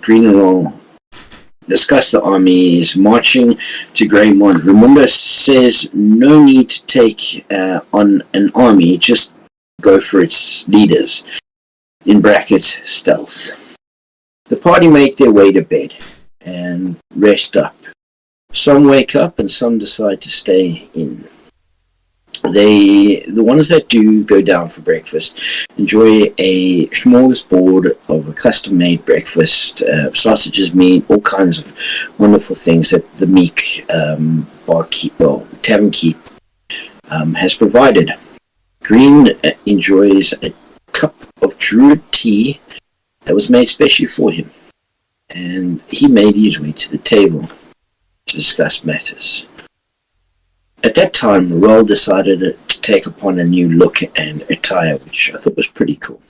Green and Roll discuss the armies marching to Greymont. Ramunda says no need to take on an army, just go for its leaders, in brackets, stealth. The party make their way to bed and rest up. Some wake up and some decide to stay in. The ones that do go down for breakfast enjoy a smorgasbord of a custom-made breakfast, sausages, meat, all kinds of wonderful things that the Meek Tavern Keep has provided. Green enjoys a cup of Druid tea that was made specially for him, and he made his way to the table to discuss matters. At that time, Roll decided to take upon a new look and attire, which I thought was pretty cool.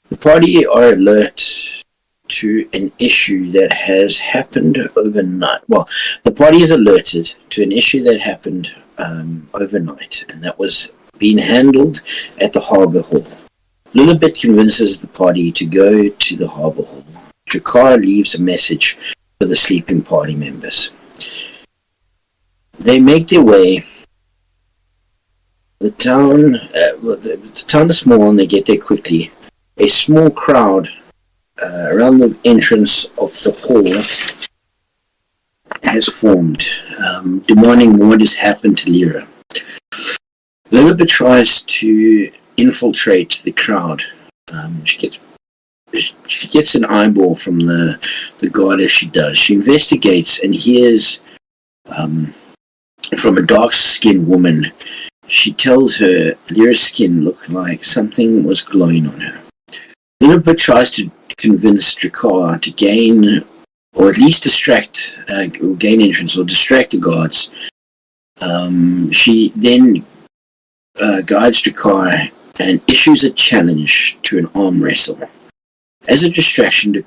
The party are alert to an issue that has happened overnight. Well, the party is alerted to an issue that happened overnight, and that was being handled at the Harbour Hall. Lilibet convinces the party to go to the Harbour Hall. Drakkar leaves a message for the sleeping party members. They make their way. The town is small and they get there quickly. A small crowd around the entrance of the hall has formed, demanding what has happened to Lyra. Lilibet tries to infiltrate the crowd. She gets an eyeball from the guard as she does. She investigates and hears from a dark-skinned woman. She tells her Lyra's skin looked like something was glowing on her. Lilibet tries to convince Drakkar to gain, or at least gain entrance or distract the guards. She then guides Drakkar and issues a challenge to an arm wrestle. As a distraction by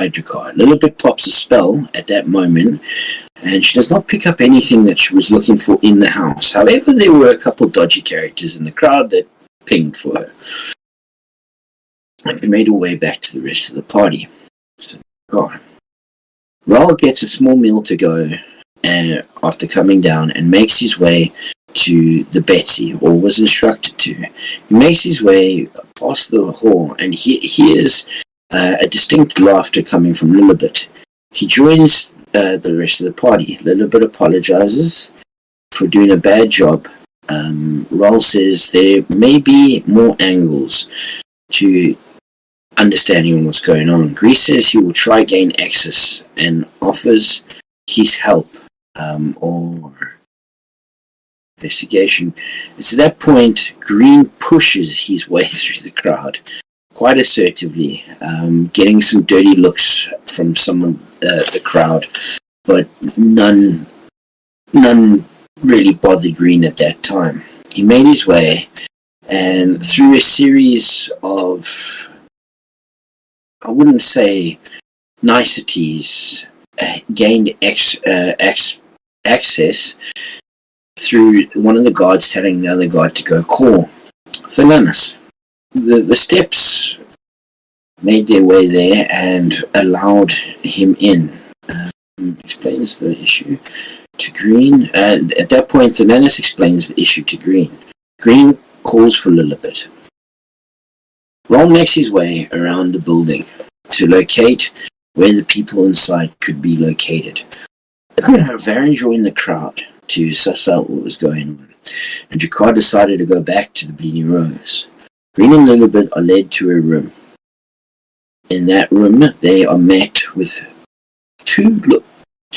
Drakkar, Lilibet pops a spell at that moment, and she does not pick up anything that she was looking for in the house. However, there were a couple dodgy characters in the crowd that pinged for her. And she made her way back to the rest of the party. Raoul gets a small meal to go after coming down and makes his way to the Betsy, or was instructed to. He makes his way past the hall and he hears a distinct laughter coming from Lilibet. He joins the rest of the party. Lilibet apologizes for doing a bad job. Raoul says there may be more angles to understanding what's going on. Grease says he will try gain access and offers his help or investigation. It's at that point Green pushes his way through the crowd quite assertively, getting some dirty looks from some of the crowd, but none really bothered Green at that time. He made his way, and through a series of, I wouldn't say niceties, gained access through one of the guards telling the other guard to go call Thananis. The steps made their way there and allowed him in. Explains the issue to Green. At that point, Thananis explains the issue to Green. Green calls for Lilibet. Ron makes his way around the building to locate where the people inside could be located. Varen joined the crowd to suss out what was going on, and Drakkar decided to go back to the Bleeding Rose. Green and Lilibet are led to a room. In that room, they are met with two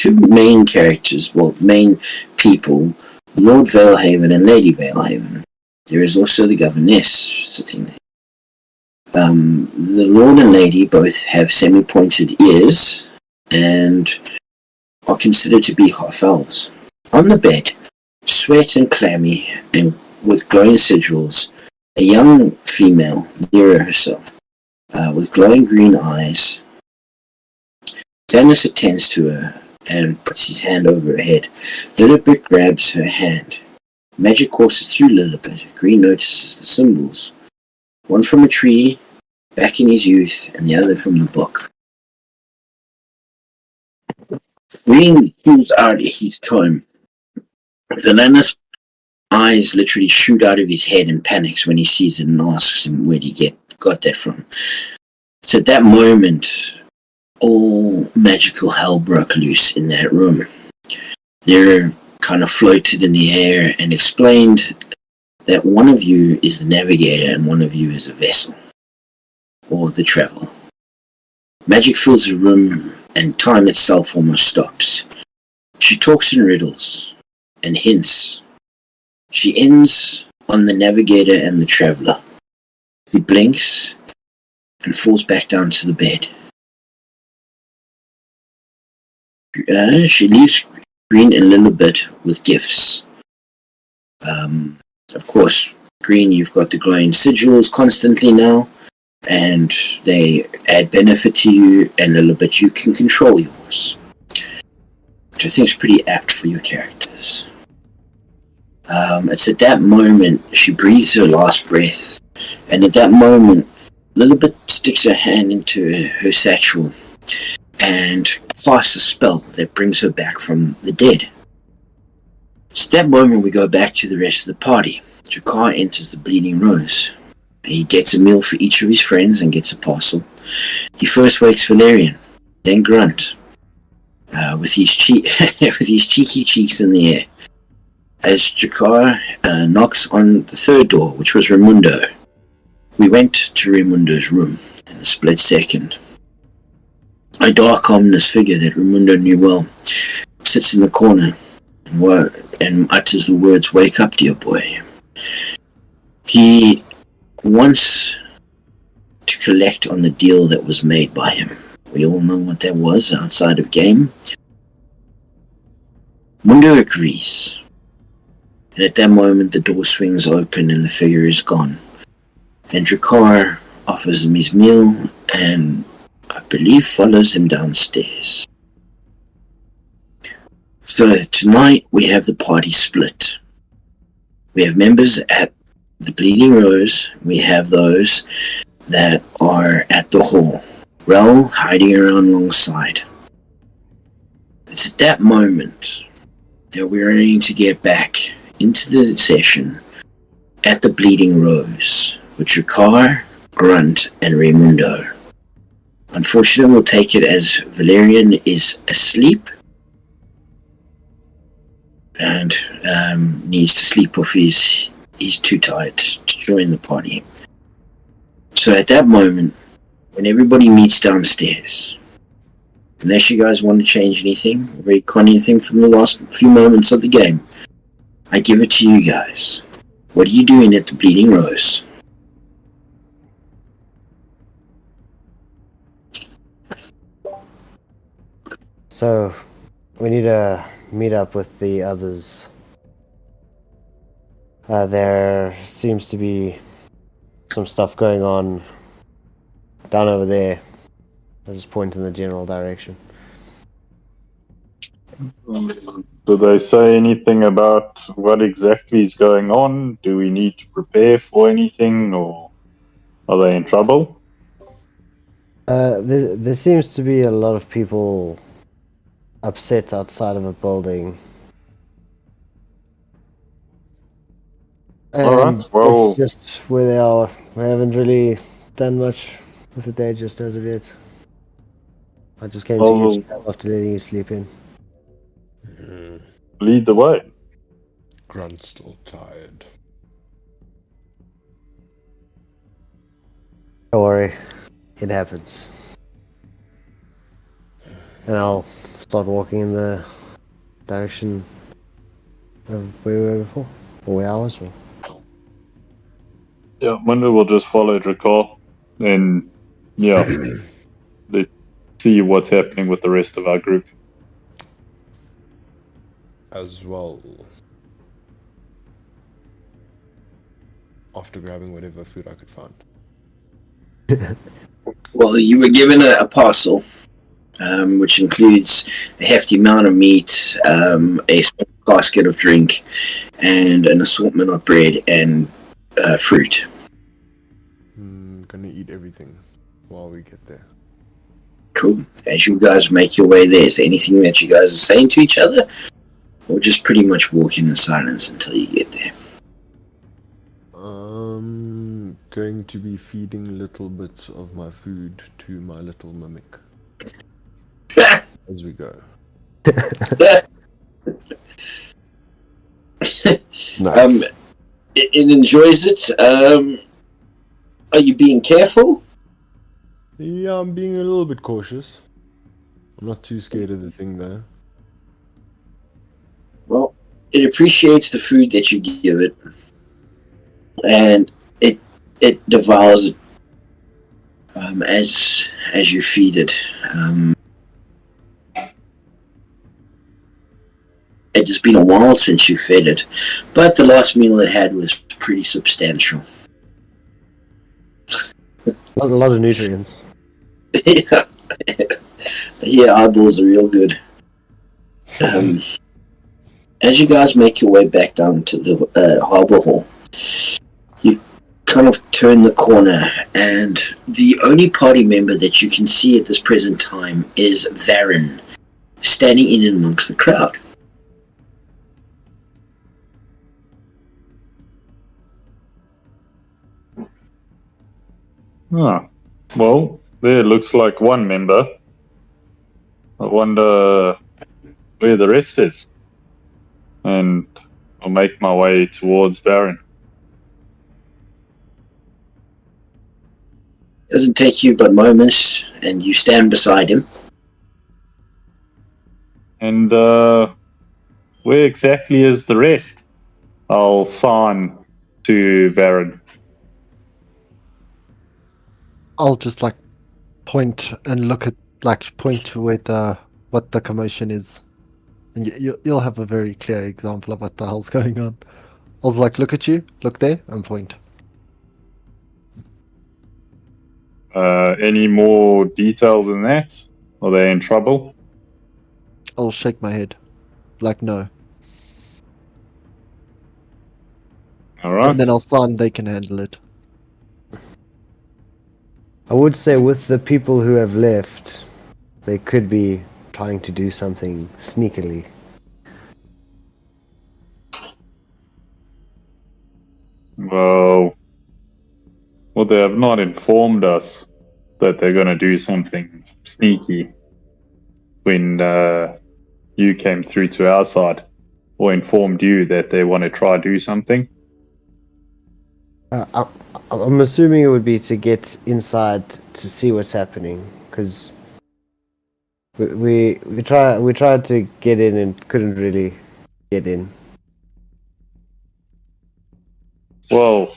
main characters, main people, Lord Valehaven and Lady Valehaven. There is also the governess sitting there. The Lord and Lady both have semi-pointed ears and are considered to be half-elves. On the bed, sweat and clammy and with glowing sigils, a young female, Lyra herself, with glowing green eyes. Thanos attends to her and puts his hand over her head. Lilibet grabs her hand. Magic courses through Lilibet. Green notices the symbols. One from a tree, back in his youth, and the other from the book. Green pulls out his comb. Valanus' eyes literally shoot out of his head and panics when he sees it and asks him where he got that from. It's at that moment all magical hell broke loose in that room. They're kind of floated in the air and explained that one of you is the navigator and one of you is a vessel, or the traveler. Magic fills the room and time itself almost stops. She talks in riddles and hints. She ends on the navigator and the traveler. He blinks and falls back down to the bed. She leaves Green a little bit with gifts. Of course, Green, you've got the glowing sigils constantly now, and they add benefit to you, and a little bit you can control yours, which I think is pretty apt for your characters. It's at that moment she breathes her last breath, and at that moment, a little bit sticks her hand into her satchel and casts a spell that brings her back from the dead. It's at that moment we go back to the rest of the party. Jakar enters the Bleeding Rose. He gets a meal for each of his friends and gets a parcel. He first wakes Valerian, then Grunt, with his cheeky cheeks in the air, as Jakar knocks on the third door, which was Raimundo. We went to Raimundo's room in a split second. A dark, ominous figure that Raimundo knew well sits in the corner and utters the words, "Wake up, dear boy." He wants to collect on the deal that was made by him. We all know what that was outside of game. Mundo agrees. And at that moment, the door swings open and the figure is gone. And Drakkar offers him his meal and I believe follows him downstairs. So tonight we have the party split. We have members at the Bleeding Rose. We have those that are at the hall. Rel hiding around alongside. It's at that moment that we're aiming to get back into the session at the Bleeding Rose with Drakkar, Grunt, and Raimundo. Unfortunately, we'll take it as Valerian is asleep and needs to sleep off. He's too tired to join the party. So at that moment, when everybody meets downstairs, unless you guys want to change anything, recon anything from the last few moments of the game, I give it to you guys. What are you doing at the Bleeding Rose? So, we need to meet up with the others. There seems to be some stuff going on down over there. I'll just point in the general direction. Do they say anything about what exactly is going on? Do we need to prepare for anything, or are they in trouble? There seems to be a lot of people upset outside of a building. And well, it's just where they are. We haven't really done much with the day just as of yet. I just came to get you guys after letting you sleep in. Lead the way. Grunt's still tired. Don't worry, it happens. And I'll start walking in the direction of where we were before, or where I was before. Yeah, Mundo will just follow Drakkar, and yeah, let's see what's happening with the rest of our group. As well. After grabbing whatever food I could find. Well, you were given a parcel, which includes a hefty amount of meat, a small casket of drink, and an assortment of bread and fruit. Gonna eat everything. while we get there. Cool. As you guys make your way there, is there anything that you guys are saying to each other? Or just pretty much walking in silence until you get there? Going to be feeding little bits of my food to my little mimic as we go. Nice. It enjoys it. Are you being careful? Yeah, I'm being a little bit cautious. I'm not too scared of the thing though. Well, it appreciates the food that you give it, and it devours it as you feed it. It has been a while since you fed it, but the last meal it had was pretty substantial. A lot of nutrients. Yeah, eyeballs are real good. As you guys make your way back down to the Harbour Hall, you kind of turn the corner, and the only party member that you can see at this present time is Varen, standing in amongst the crowd. Ah, well, there looks like one member. I wonder where the rest is. And I'll make my way towards Baron. Doesn't take you but moments, and you stand beside him. And where exactly is the rest? I'll sign to Baron. I'll just like point and look at point to where what the commotion is, and you'll have a very clear example of what the hell's going on. I'll like look at you, look there, and point. Any more detail than that? Are they in trouble? I'll shake my head, like no, All right. and then I'll sign. They can handle it. I would say with the people who have left, they could be trying to do something sneakily. Well, they have not informed us that they're going to do something sneaky when you came through to our side, or informed you that they want to try do something. I'm assuming it would be to get inside to see what's happening, because we tried to get in and couldn't really get in. Well,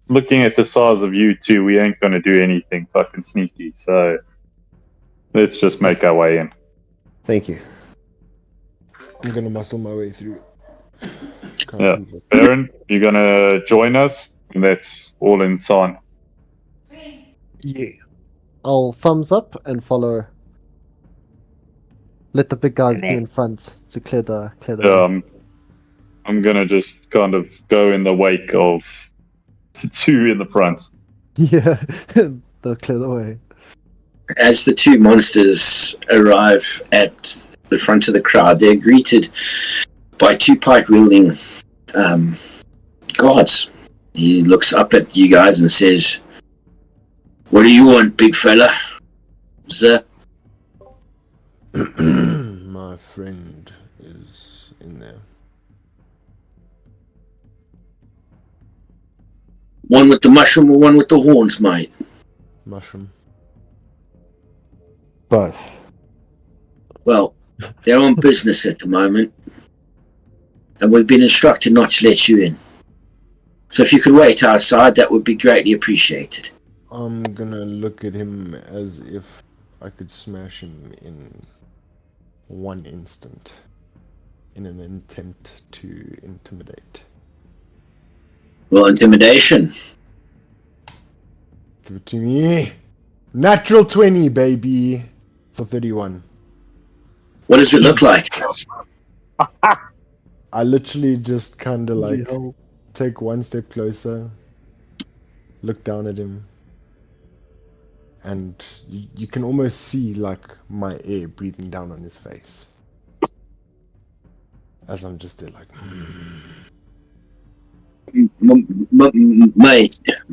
looking at the size of you two, we ain't going to do anything fucking sneaky, so let's just make our way in. Thank you. I'm gonna muscle my way through. Can't Yeah. move it. Baron, you're going to join us? And that's all in sign. Yeah, I'll thumbs up and follow. Let the big guys be in front to clear the way. I'm gonna just kind of go in the wake of the two in the front. Yeah, they'll clear the way. As the two monsters arrive at the front of the crowd, they're greeted by two pike-wielding guards. He looks up at you guys and says, "What do you want, big fella?" Sir? My friend is in there. One with the mushroom or one with the horns, mate? Mushroom. Both. Well, they're on business at the moment, and we've been instructed not to let you in. So if you could wait outside, that would be greatly appreciated. I'm gonna look at him as if I could smash him in one instant, in an intent to intimidate. Well, intimidation. Give it to me. Natural 20, baby. For 31. What does it look like? I literally just kinda like Hell. take one step closer, look down at him, and you can almost see like my air breathing down on his face as I'm just there like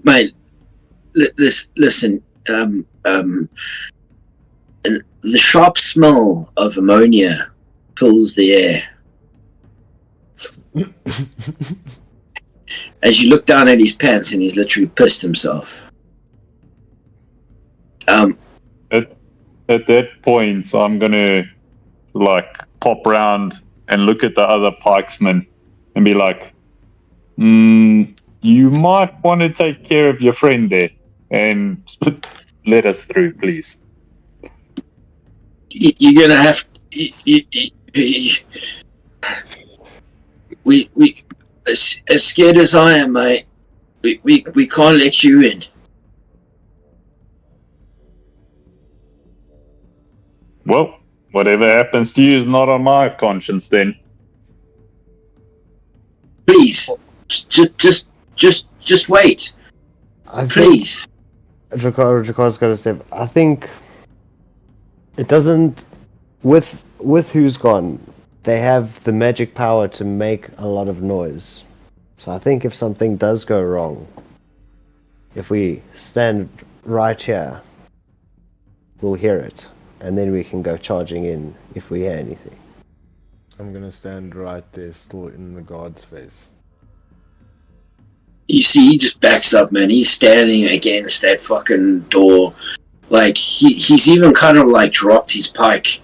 Mate, listen. The sharp smell of ammonia fills the air. As you look down at his pants, and he's literally pissed himself. At that point, I'm gonna like pop round and look at the other pikesmen and be like, you might want to take care of your friend there and let us through, please. You're gonna have. We as scared as I am, mate. We can't let you in. Well, whatever happens to you is not on my conscience then. Please, just wait. Please. Dracar's got to step. I think it doesn't. With Who's Gone, they have the magic power to make a lot of noise. So I think if something does go wrong, if we stand right here, we'll hear it, and then we can go charging in if we hear anything. I'm gonna stand right there, still in the guard's face. You see, he just backs up, man. He's standing against that fucking door. Like, he's even kind of, like, dropped his pike.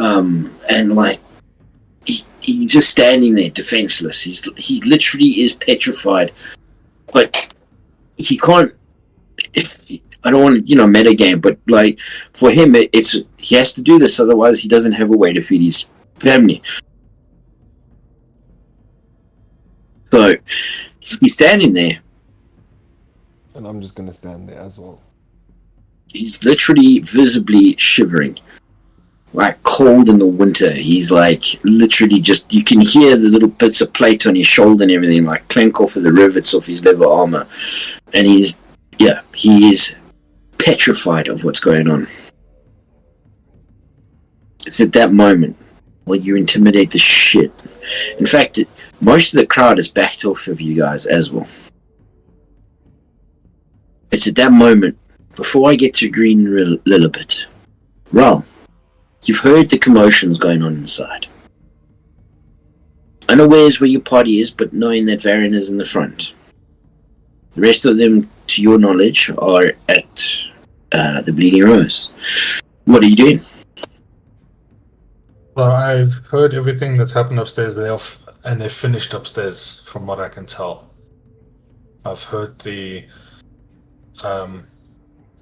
And, like, he's just standing there, defenseless. He literally is petrified. But he can't... I don't want to, metagame, but, like, for him, it's he has to do this, otherwise he doesn't have a way to feed his family. So... he's standing there. And I'm just gonna stand there as well. He's literally visibly shivering. Like cold in the winter. He's like literally just, you can hear the little bits of plate on his shoulder and everything like clank off of the rivets off his leather armor. And he is petrified of what's going on. It's at that moment where you intimidate the shit. In fact, most of the crowd has backed off of you guys as well. It's at that moment, before I get to Green Lillibit. Ral, you've heard the commotions going on inside. Unawares where your party is, but knowing that Varen is in the front. The rest of them, to your knowledge, are at the Bleeding Rose. What are you doing? Well, I've heard everything that's happened upstairs. And they finished upstairs, from what I can tell. I've heard the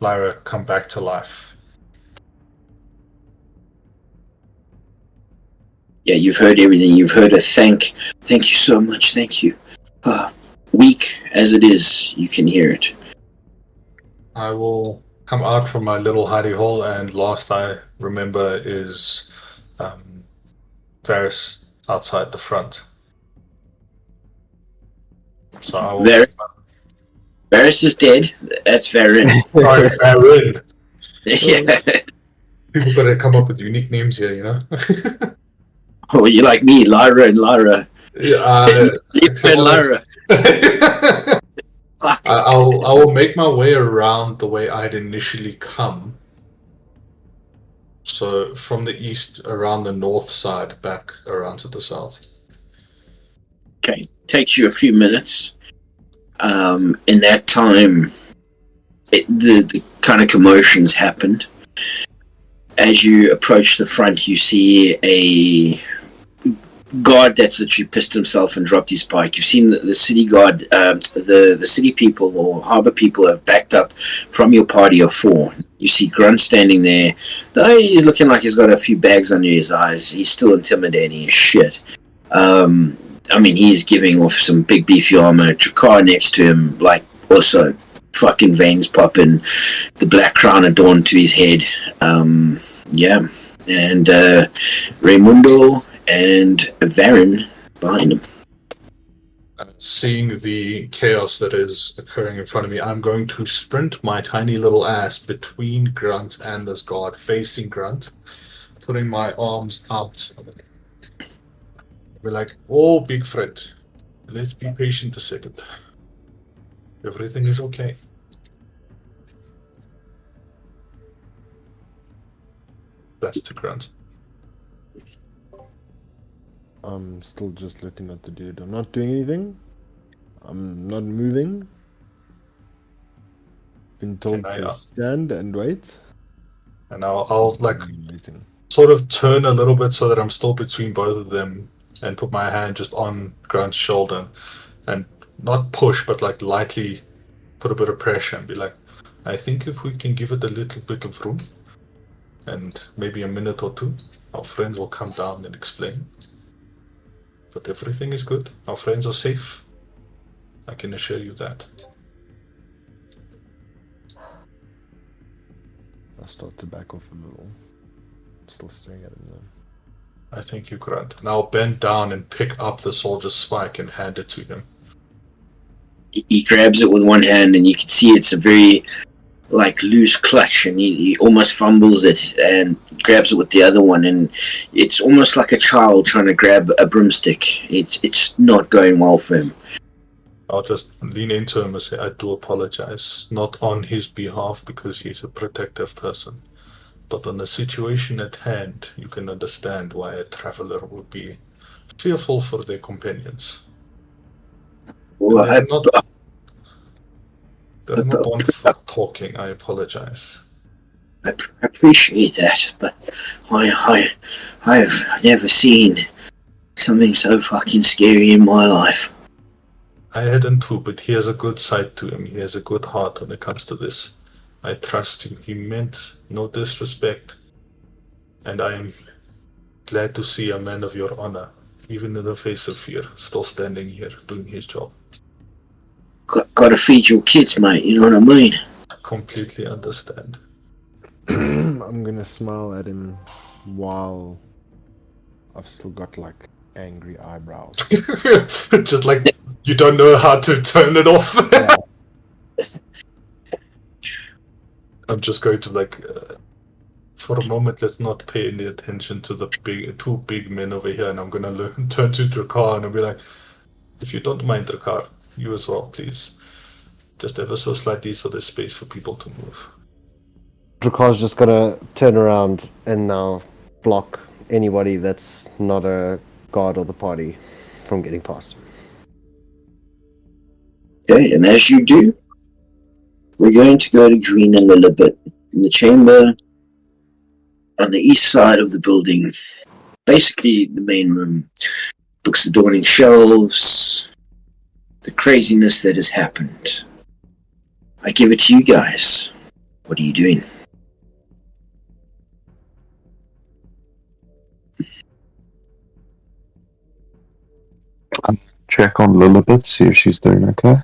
Lyra come back to life. Yeah, you've heard everything. You've heard a thank you so much, thank you. Weak as it is, you can hear it. I will come out from my little hidey hole, and last I remember is Varys outside the front. So I will... Varys is dead. That's Varen. Sorry, Varen. Yeah. People gotta come up with unique names here, Oh, you're like me, Lyra and Lyra. Yeah, and Lyra. Fuck. I will make my way around the way I'd initially come. So from the east, around the north side, back around to the south. Okay, takes you a few minutes. In that time, the kind of commotions happened. As you approach the front, you see a guard that's literally pissed himself and dropped his pike. You've seen the city guard, the city people or harbor people have backed up from your party of 4. You see Grunt standing there. He's looking like he's got a few bags under his eyes. He's still intimidating as shit. He is giving off some big beefy armor. Dracar next to him, like, also fucking veins popping, the black crown adorned to his head. And Raimundo and Varen behind him. Seeing the chaos that is occurring in front of me, I'm going to sprint my tiny little ass between Grunt and this guard, facing Grunt, putting my arms out. We're like, oh, big friend, let's be patient a second. Everything is okay. That's to Grunt. I'm still just looking at the dude. I'm not doing anything. I'm not moving. Been told Can I, to stand and wait. And I'll like I'm waiting. sort of turn a little bit so that I'm still between both of them and put my hand just on Grunt's shoulder and not push, but like lightly put a bit of pressure and be like, I think if we can give it a little bit of room and maybe a minute or two, our friends will come down and explain. But everything is good. Our friends are safe. I can assure you that. I start to back off a little. Still staring at him though. I thank you, Grunt. And I'll bend down and pick up the soldier's spike and hand it to him. He grabs it with one hand, and you can see it's a very like loose clutch, and he almost fumbles it and grabs it with the other one, and it's almost like a child trying to grab a broomstick. It's not going well for him. I'll just lean into him and say, I do apologize. Not on his behalf because he's a protective person. But on the situation at hand, you can understand why a traveler would be fearful for their companions. Well, They're not on for talking, I apologize. I appreciate that, but I've never seen something so fucking scary in my life. I hadn't too, but he has a good side to him. He has a good heart when it comes to this. I trust him. He meant no disrespect. And I am glad to see a man of your honor, even in the face of fear, still standing here doing his job. Gotta feed your kids, mate, you know what I mean? Completely understand. I'm gonna smile at him while I've still got like angry eyebrows. Just like you don't know how to turn it off. Yeah. I'm just going to like, for a moment, let's not pay any attention to the two big men over here, and I'm gonna turn to Drakkar and I'll be like, if you don't mind, Drakkar, you as well, please. Just ever so slightly so there's space for people to move. Drakkar's just gonna turn around and now block anybody that's not a guard or the party from getting past. Okay, and as you do, we're going to go to Green a little bit. In the chamber on the east side of the building, basically the main room, books adorning shelves, the craziness that has happened. I give it to you guys. What are you doing? Check on Lilibet, see if she's doing okay.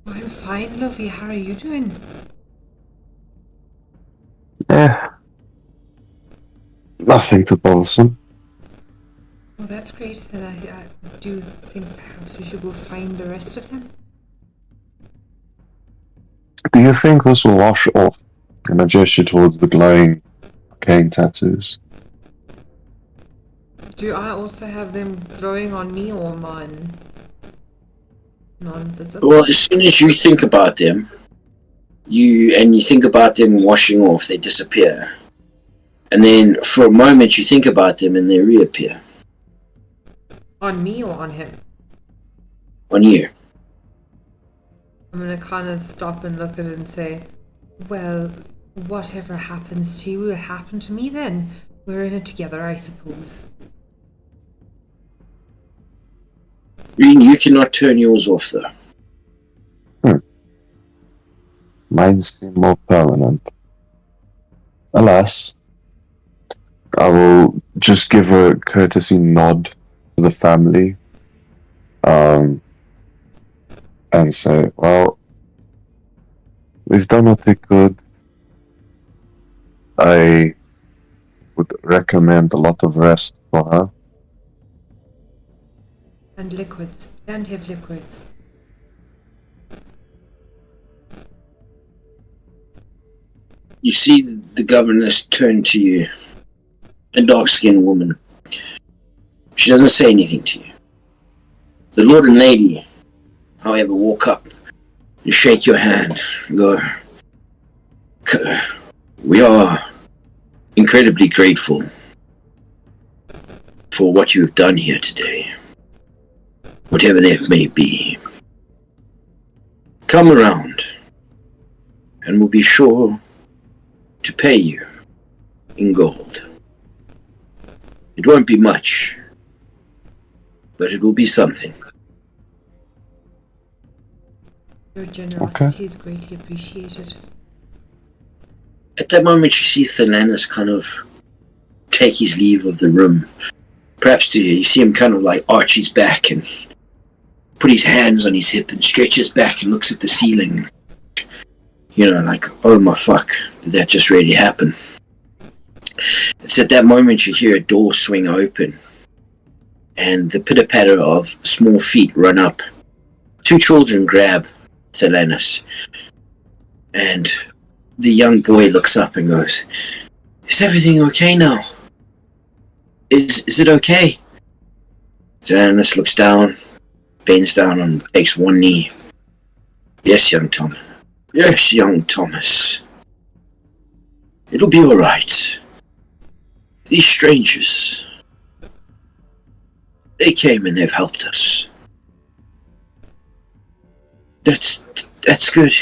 I'm fine, Luffy. How are you doing? Nothing too bothersome. Well, that's great. Then I do think perhaps we should go find the rest of them. Do you think this will wash off? And I gesture towards the glowing arcane tattoos. Do I also have them glowing on me or mine? Non-visible? Well, as soon as you think about them, you think about them washing off, they disappear. And then for a moment you think about them and they reappear. On me or on him? On you. I'm gonna kind of stop and look at it and say, well, whatever happens to you will happen to me then. We're in it together, I suppose. Green, you cannot turn yours off though. Mine seem more permanent. Alas, I will just give a courtesy nod to the family. And say, well, we've done what we could. I would recommend a lot of rest for her. And liquids. Plenty of liquids. You see the governess turn to you, a dark-skinned woman. She doesn't say anything to you. The Lord and Lady, however, walk up and shake your hand and go, "We are incredibly grateful for what you have done here today, whatever that may be. Come around, and we'll be sure to pay you in gold. It won't be much, but it will be something." Your generosity is greatly appreciated. At that moment, you see Thelanis kind of take his leave of the room. Perhaps you see him kind of like arch his back and put his hands on his hip and stretch his back and looks at the ceiling. You know, like, oh my fuck, did that just really happen? It's at that moment you hear a door swing open and the pitter-patter of small feet run up. Two children grab Thelanis, and the young boy looks up and goes, "Is everything okay now? Is it okay?" Thelanis looks down, bends down and takes one knee. Yes, young Thomas. It'll be alright. These strangers, they came and they've helped us. That's good.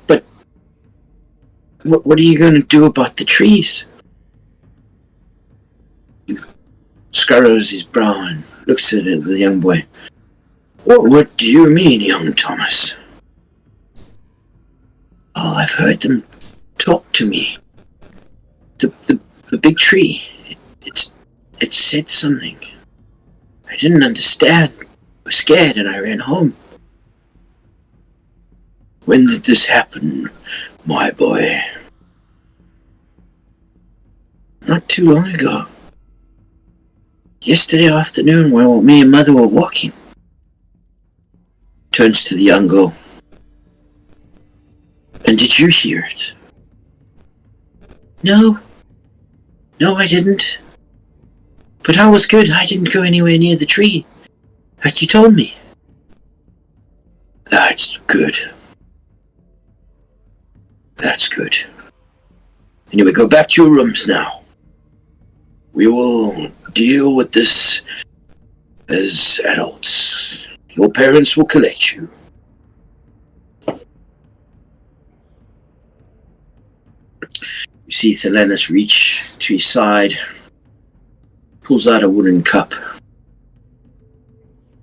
But what are you going to do about the trees? Scurrows his brow and looks at the young boy. What do you mean, young Thomas? Oh, I've heard them talk to me. The big tree, it said something. I didn't understand. I was scared and I ran home. When did this happen, my boy? Not too long ago. Yesterday afternoon while me and Mother were walking. Turns to the young girl. And did you hear it? No, I didn't. But I was good. I didn't go anywhere near the tree, like you told me. That's good. That's good. Anyway, go back to your rooms now. We will deal with this as adults. Your parents will collect you. You see Thelanis reach to his side, pulls out a wooden cup,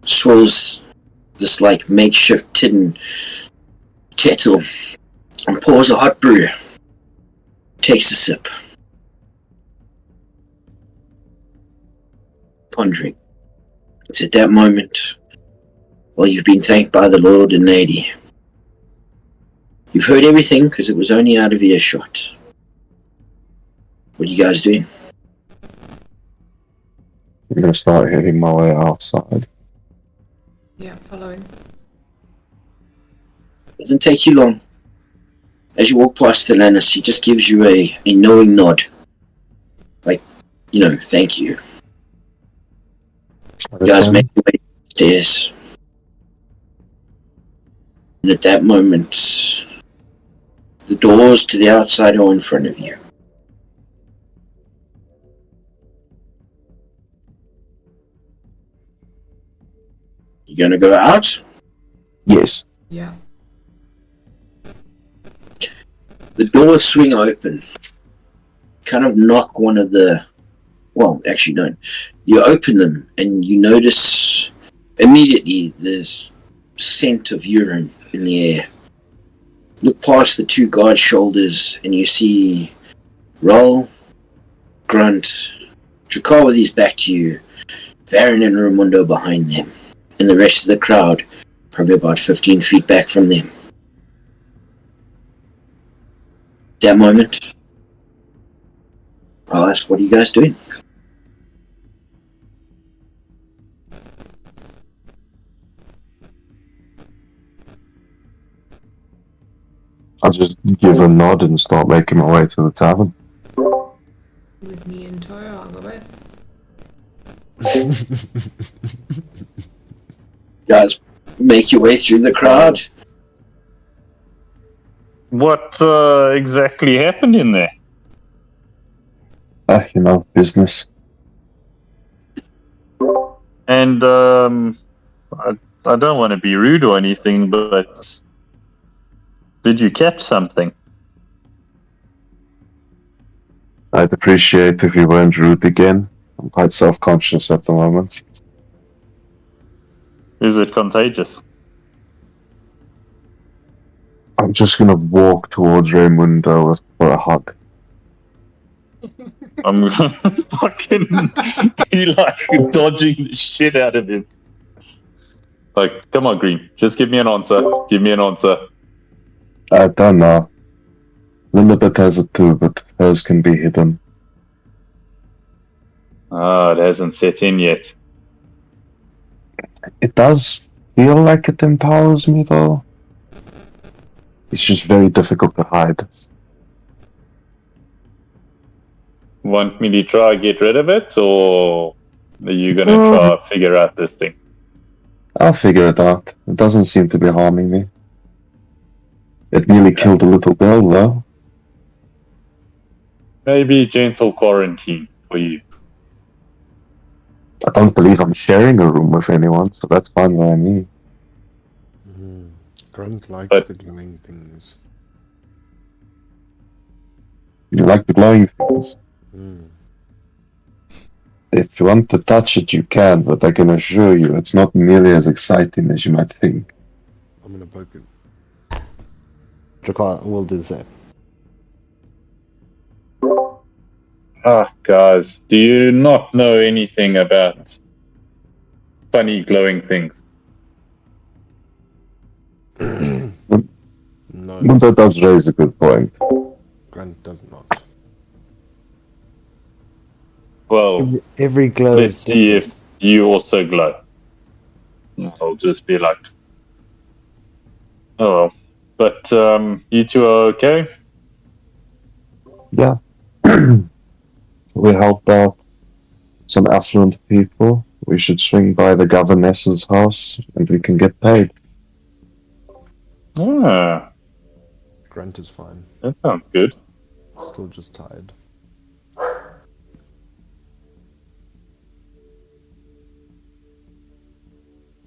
swirls this like makeshift tin kettle, and pours a hot brew. Takes a sip. Pondering. It's at that moment, while you've been thanked by the Lord and Lady. You've heard everything because it was only out of earshot. What are you guys doing? I'm going to start heading my way outside. Yeah, following. Doesn't take you long. As you walk past Thelanis, he just gives you a knowing nod. Like, thank you. You guys make your way upstairs. And at that moment, the doors to the outside are in front of you. You gonna go out? Yes. Yeah. The doors swing open. Kind of knock one of the... Well, actually don't. You open them and you notice immediately the scent of urine in the air. Look past the two guard shoulders and you see Roll, Grunt, Drakkar with his back to you, Varen and Raimundo behind them, and the rest of the crowd probably about 15 feet back from them. That moment, I'll ask, what are you guys doing? I'll just give a nod and start making my way to the tavern. With me and Tara, I'll go with. Guys, make your way through the crowd. What exactly happened in there? Business. And I don't want to be rude or anything, but did you catch something? I'd appreciate if you weren't rude again. I'm quite self-conscious at the moment. Is it contagious? I'm just gonna walk towards Raymundo for a hug. I'm gonna fucking be like dodging the shit out of him. Like, come on, Green, just give me an answer. Give me an answer. I don't know. Lilibet has it too, but hers can be hidden. Ah, it hasn't set in yet. It does feel like it empowers me, though. It's just very difficult to hide. Want me to try get rid of it, or are you gonna try figure out this thing? I'll figure it out. It doesn't seem to be harming me. It nearly killed a little girl, though. Maybe gentle quarantine for you. I don't believe I'm sharing a room with anyone, so that's fine by me. Grunt likes But- the glowing things. You like the glowing things. Mm. If you want to touch it, you can, but I can assure you it's not nearly as exciting as you might think. I'm gonna poke it. Drakar will do the same. Ah, guys, do you not know anything about funny glowing things? No, Mundo does raise a good point. Grunt does not. Well, Every glow let's is see different. if you also glow. I'll just be like, oh well. But you two are okay? Yeah. We helped out some affluent people. We should swing by the governess's house and we can get paid. Ah, Grunt is fine. that sounds good. Still just tired.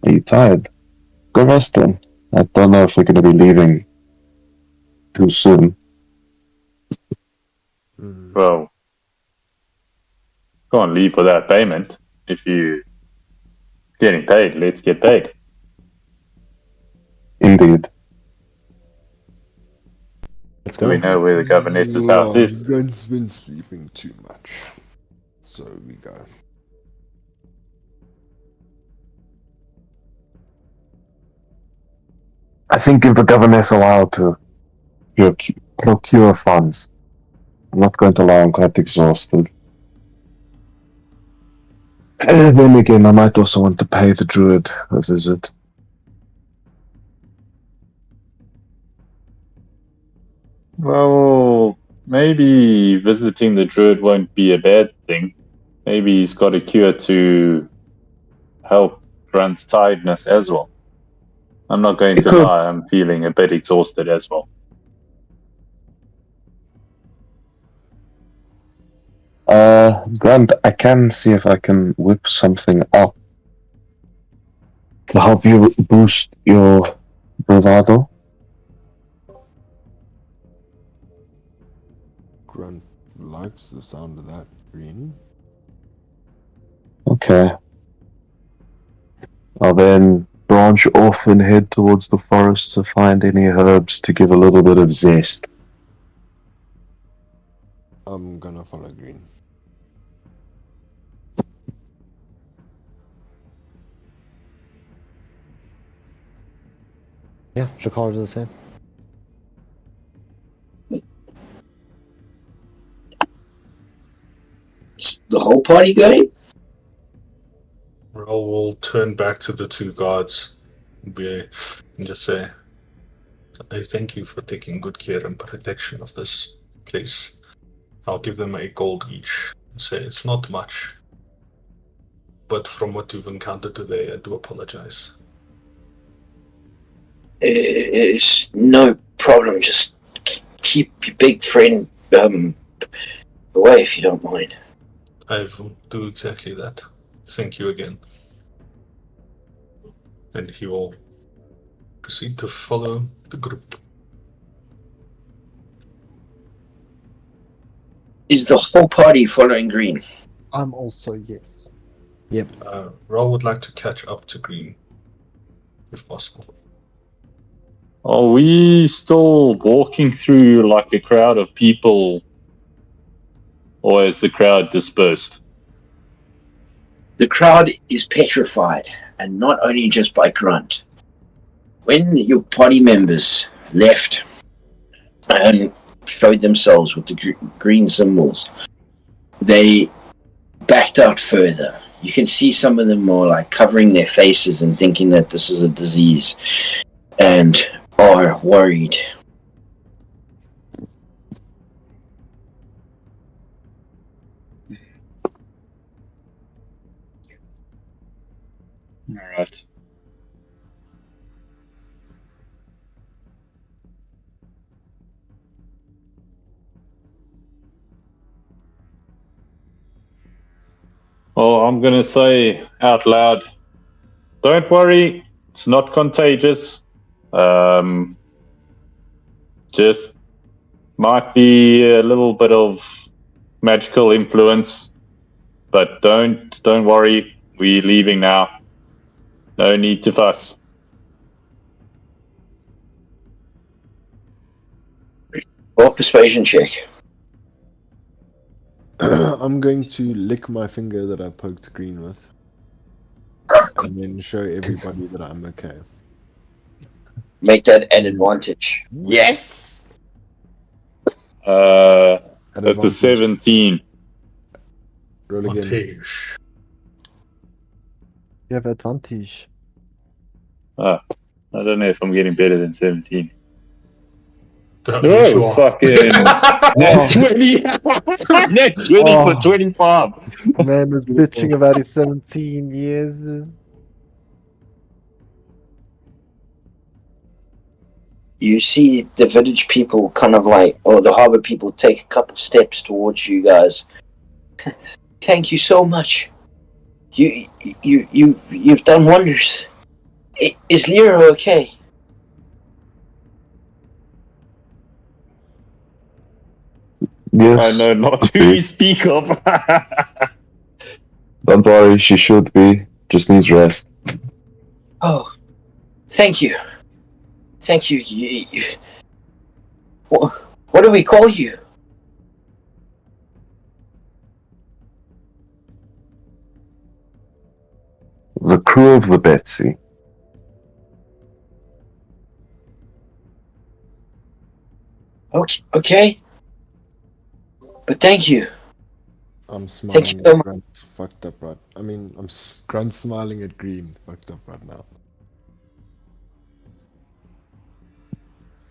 Are you tired? Go rest then. I don't know if we're going to be leaving too soon. Mm. Well, can't leave without payment. If you getting paid, let's get paid. Indeed. Let's Do go. we know where the governess's house is? Grunt's been sleeping too much. So we go. I think give the governess a while to procure funds. I'm not going to lie, I'm quite exhausted. And then again, I might also want to pay the druid a visit. Well, maybe visiting the druid won't be a bad thing. Maybe he's got a cure to help Grunt's tiredness as well. I'm not going It to could. lie, I'm feeling a bit exhausted as well. Grant, I can see if I can whip something up to help you boost your bravado. Grunt likes the sound of that, Green. Okay. I'll then branch off and head towards the forest to find any herbs to give a little bit of zest. I'm gonna follow Green. Yeah, Drakar does the same. Is the whole party going? We'll turn back to the two guards and just say, I thank you for taking good care and protection of this place. I'll give them a gold each. Say it's not much. But from what you've encountered today, I do apologize. It's no problem. Just keep your big friend away if you don't mind. I will do exactly that. Thank you again. And he will proceed to follow the group. Is the whole party following Green? I'm also yes. Ra would like to catch up to Green, if possible. Are we still walking through like a crowd of people, or is the crowd dispersed? The crowd is petrified, and not only just by Grunt. When your party members left and showed themselves with the green symbols, they backed out further. You can see some of them are like covering their faces and thinking that this is a disease and are worried. Alright. Oh, I'm gonna say out loud, don't worry, it's not contagious. Just might be a little bit of magical influence, but don't worry, we're leaving now. No need to fuss. Roll persuasion check. I'm going to lick my finger that I poked Green with. And then show everybody that I'm okay. Make that an advantage. Yes! That's a Advantage. 17. Roll again. Montage. You have advantage. I don't know if I'm getting better than 17. Yes, you No, are. fucking net 20. Net 20 Oh. for 25. Man was bitching about his 17 years. You see the village people kind of like, or the harbor people take a couple steps towards you guys. Thank you so much. You've done wonders. Is Lyra okay? Yes. I know not who you speak of. Don't worry, she should be. Just needs rest. Oh, thank you. Thank you. What do we call you? The crew of the Betsy. Okay. But thank you. I'm Thank you smiling so at much. Grunt. Fucked up right. I mean, Grunt smiling at Green. Fucked up right now.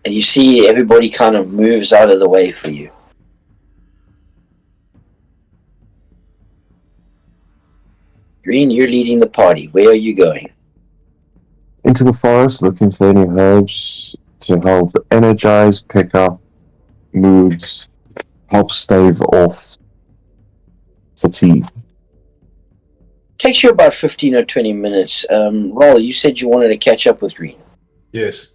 And you see everybody kind of moves out of the way for you. Green, you're leading the party. Where are you going? Into the forest looking for any herbs to help energize, pick up moods, help stave off fatigue. Takes you about 15 or 20 minutes. Roll, you said you wanted to catch up with Green. Yes.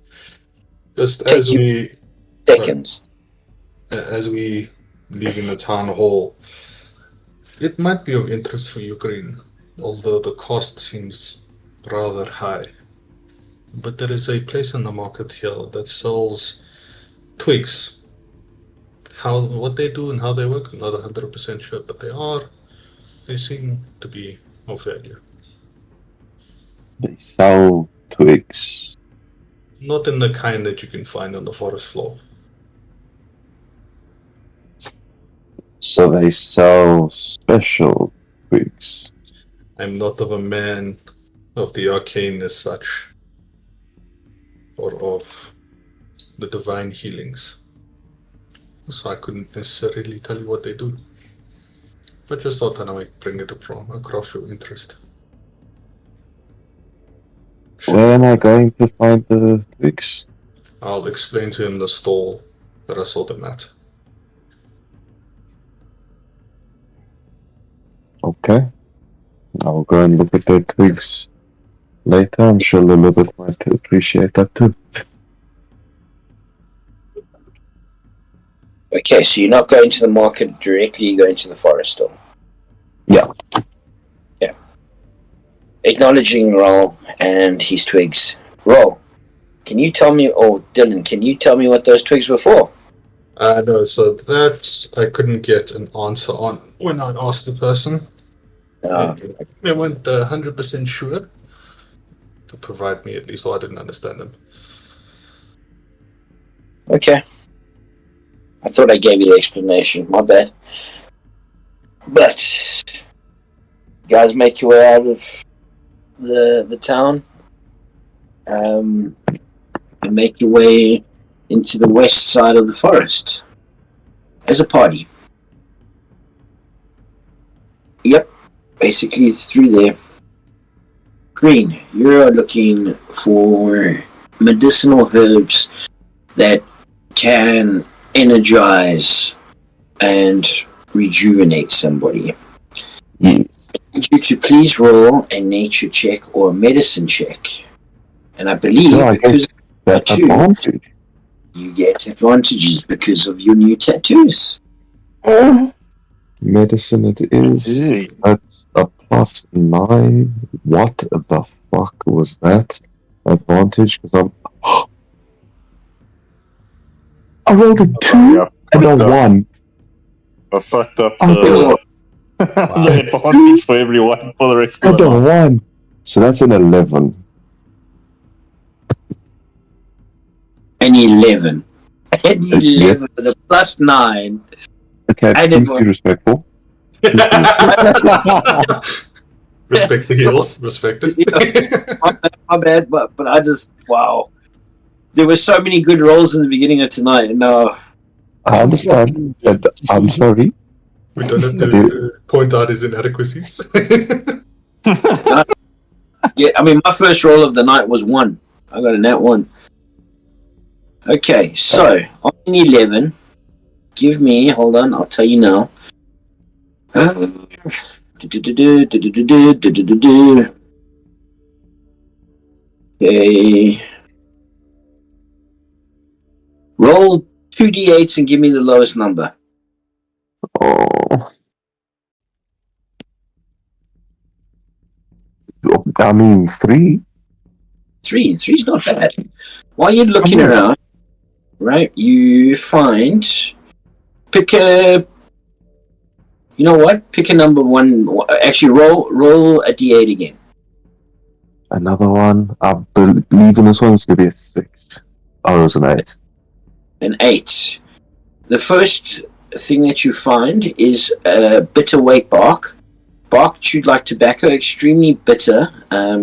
Just Take as you- we Seconds. leave in the town hall, it might be of interest for you, Green, although the cost seems rather high. But there is a place in the market here that sells twigs. What they do and how they work, I'm not 100% sure, but they seem to be of value. They sell twigs. Not in the kind that you can find on the forest floor. So they sell special twigs. I'm not of a man of the arcane as such, or of the divine healings. So I couldn't necessarily tell you what they do. But just thought that I might bring it across your interest. Where am I going to find the twigs? I'll explain to him the stall that I saw them at. Okay. I'll go and look at the twigs later. I'm sure Lilith might appreciate that too. Okay, so you're not going to the market directly, you're going to the forest store. Yeah. Yeah. Acknowledging Roll and his twigs. Roll, can you tell me, or Dylan, can you tell me what those twigs were for? No, so that I couldn't get an answer on when I asked the person. They weren't 100% sure to provide me, at least, or I didn't understand them. Okay. I thought I gave you the explanation, my bad. But, guys, make your way out of the town. And make your way into the west side of the forest. As a party. Yep. Basically through there. Green, you're looking for medicinal herbs that can energize and rejuvenate somebody. Yes. I need you to please roll a nature check or a medicine check. And I believe So I because get that tattoos, advantage. you get advantages because of your new tattoos. Medicine it is. Hey. That's a +9. What the fuck was that? Advantage? Because I'm. I rolled a 2 Yeah, and a fucked up. 1. I fucked up Oh, the advantage for everyone for the rest of And the a night. 1. So that's an 11. And 11. And Yep. 11 with a +9. Okay, I please didn't- be respectful. Respect the heels. Respect it. My bad, but I just, wow. There were so many good rolls in the beginning of tonight. No. I understand. And I'm sorry. We don't have to point out his inadequacies. Yeah, I mean, my first roll of the night was 1. I got a nat 1. Okay, so on 11, give me, hold on, I'll tell you now. Okay. Roll 2d8s and give me the lowest number. Oh. I mean, 3. 3. 3's not bad. While you're looking Come on. around, right, you find, pick a, you know what? Pick a number 1. Actually, roll a d8 again. Another one. I believe in this one's going to be a 6. Oh, it was an 8. An 8. The first thing that you find is bitter awake bark. Bark chewed like tobacco, extremely bitter,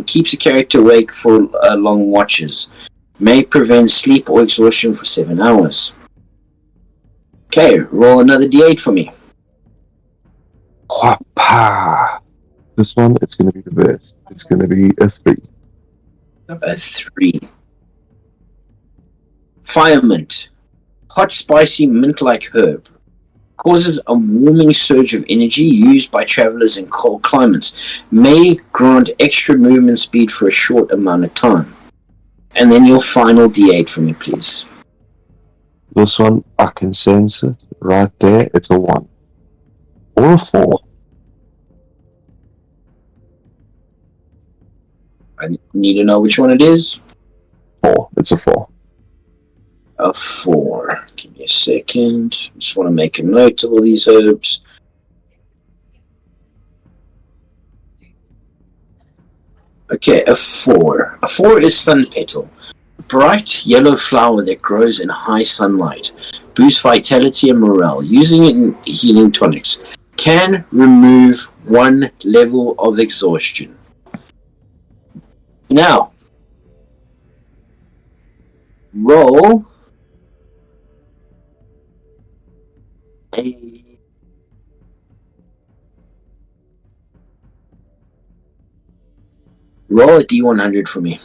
keeps a character awake for long watches. May prevent sleep or exhaustion for 7 hours. Okay, roll another d8 for me. Whapa. This one, it's going to be the best. It's going to be a 3. A 3. Firemint. Hot, spicy, mint-like herb. Causes a warming surge of energy used by travelers in cold climates. May grant extra movement speed for a short amount of time. And then your final d8 for me, please. This one, I can sense it right there. It's a 1. Or a 4. I need to know which one it is. 4. It's a 4. A 4. Give me a second. Just want to make a note of all these herbs. Okay, a 4. A 4 is sun petal. Bright yellow flower that grows in high sunlight. Boosts vitality and morale. Using it in healing tonics. Can remove 1 level of exhaustion. Now, roll Roll a D100 for me.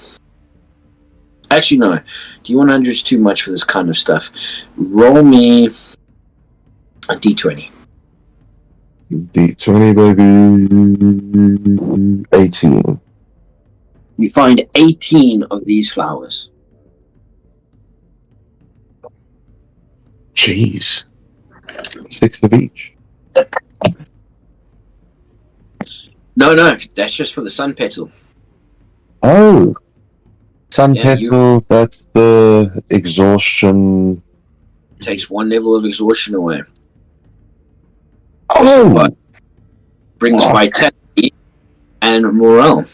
Actually, no. D100 is too much for this kind of stuff. Roll me a D20. D20, baby. 18. You find 18 of these flowers. Jeez. 6 of each. No, that's just for the sun petal. Oh! Sun Yeah, you- petal, that's the exhaustion. Takes 1 level of exhaustion away. Oh! Brings Oh. vitality and morale.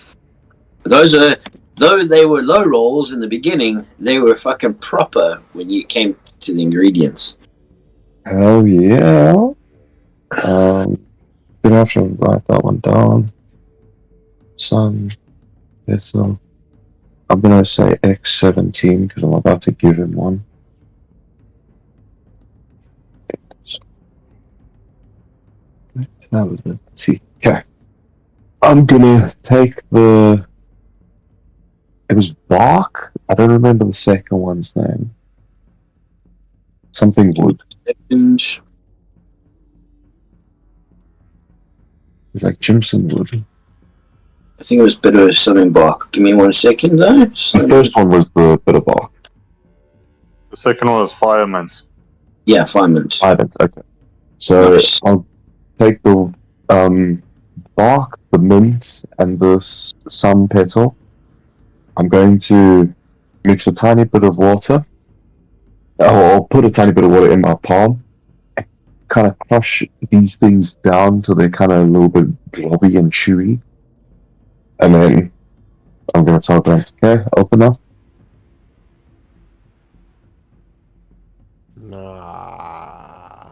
Though they were low rolls in the beginning, they were fucking proper when you came to the ingredients. Hell yeah. Gonna have to write that one down. Sun petal. I'm gonna say X17 because I'm about to give him one. Let's have a look. See. Okay. I'm gonna take the. It was bark? I don't remember the second one's name. Something wood. And It's like Jimson wood. I think it was bitter something bark. Give me 1 second though. The first one was the bit of bark. The second one was Fireman's. Yeah, 5 minutes. Items, okay. So Nice. I'll take the bark, the mint, and the sun petal. I'm going to mix a tiny bit of water. I'll put a tiny bit of water in my palm. And kind of crush these things down till they're kind of a little bit globby and chewy. And then I'm going to tell them, okay, open up. Nah.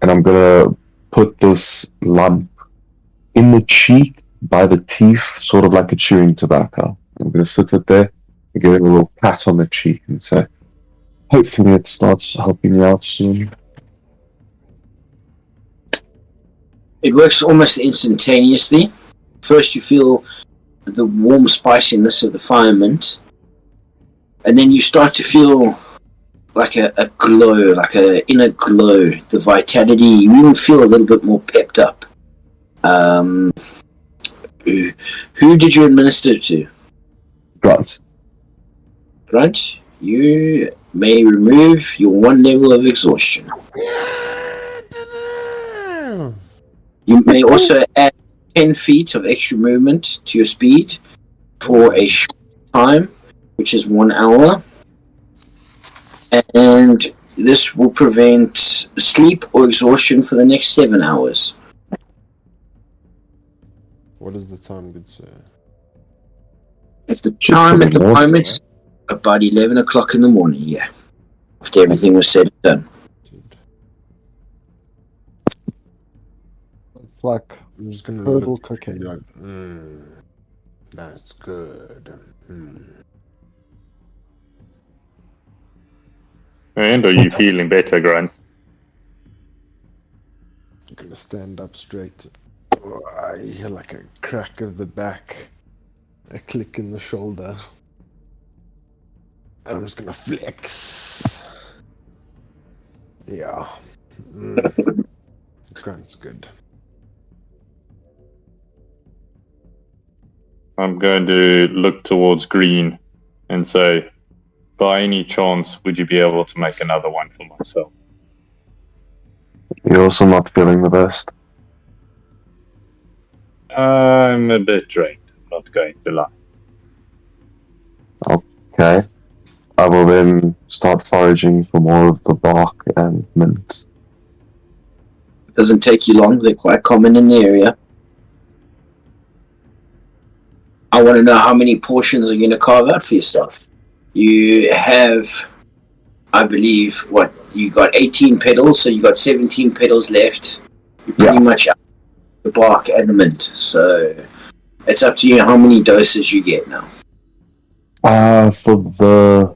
And I'm gonna put this lump in the cheek by the teeth, sort of like a chewing tobacco. I'm gonna sit it there and give it a little pat on the cheek and say, hopefully it starts helping you out soon. It works almost instantaneously. First you feel the warm spiciness of the fire mint, and then you start to feel like a glow, like a inner glow, the vitality. You even feel a little bit more pepped up. Who did you administer it to? Grunt. Grunt, you may remove your 1 level of exhaustion. You may also add 10 feet of extra movement to your speed for a short time, which is 1 hour. And this will prevent sleep or exhaustion for the next 7 hours. What is the time, good sir? At the Just time for at the the north, moment, about 11 o'clock in the morning, yeah. After everything was said and done. It's like I'm just gonna herbal look and cooking. be like, that's good. And are you feeling better, Grant? I'm gonna stand up straight. Oh, I hear like a crack of the back, a click in the shoulder. I'm just gonna flex. Yeah. Grant's good. I'm going to look towards Green and say, by any chance, would you be able to make another one for myself? You're also not feeling the best. I'm a bit drained, not going to lie. Okay. I will then start foraging for more of the bark and mint. It doesn't take you long, they're quite common in the area. I want to know how many portions are you going to carve out for yourself. You have, I believe, you got 18 petals, so you got 17 petals left. You're pretty much out of the bark and the mint, so it's up to you how many doses you get now. For the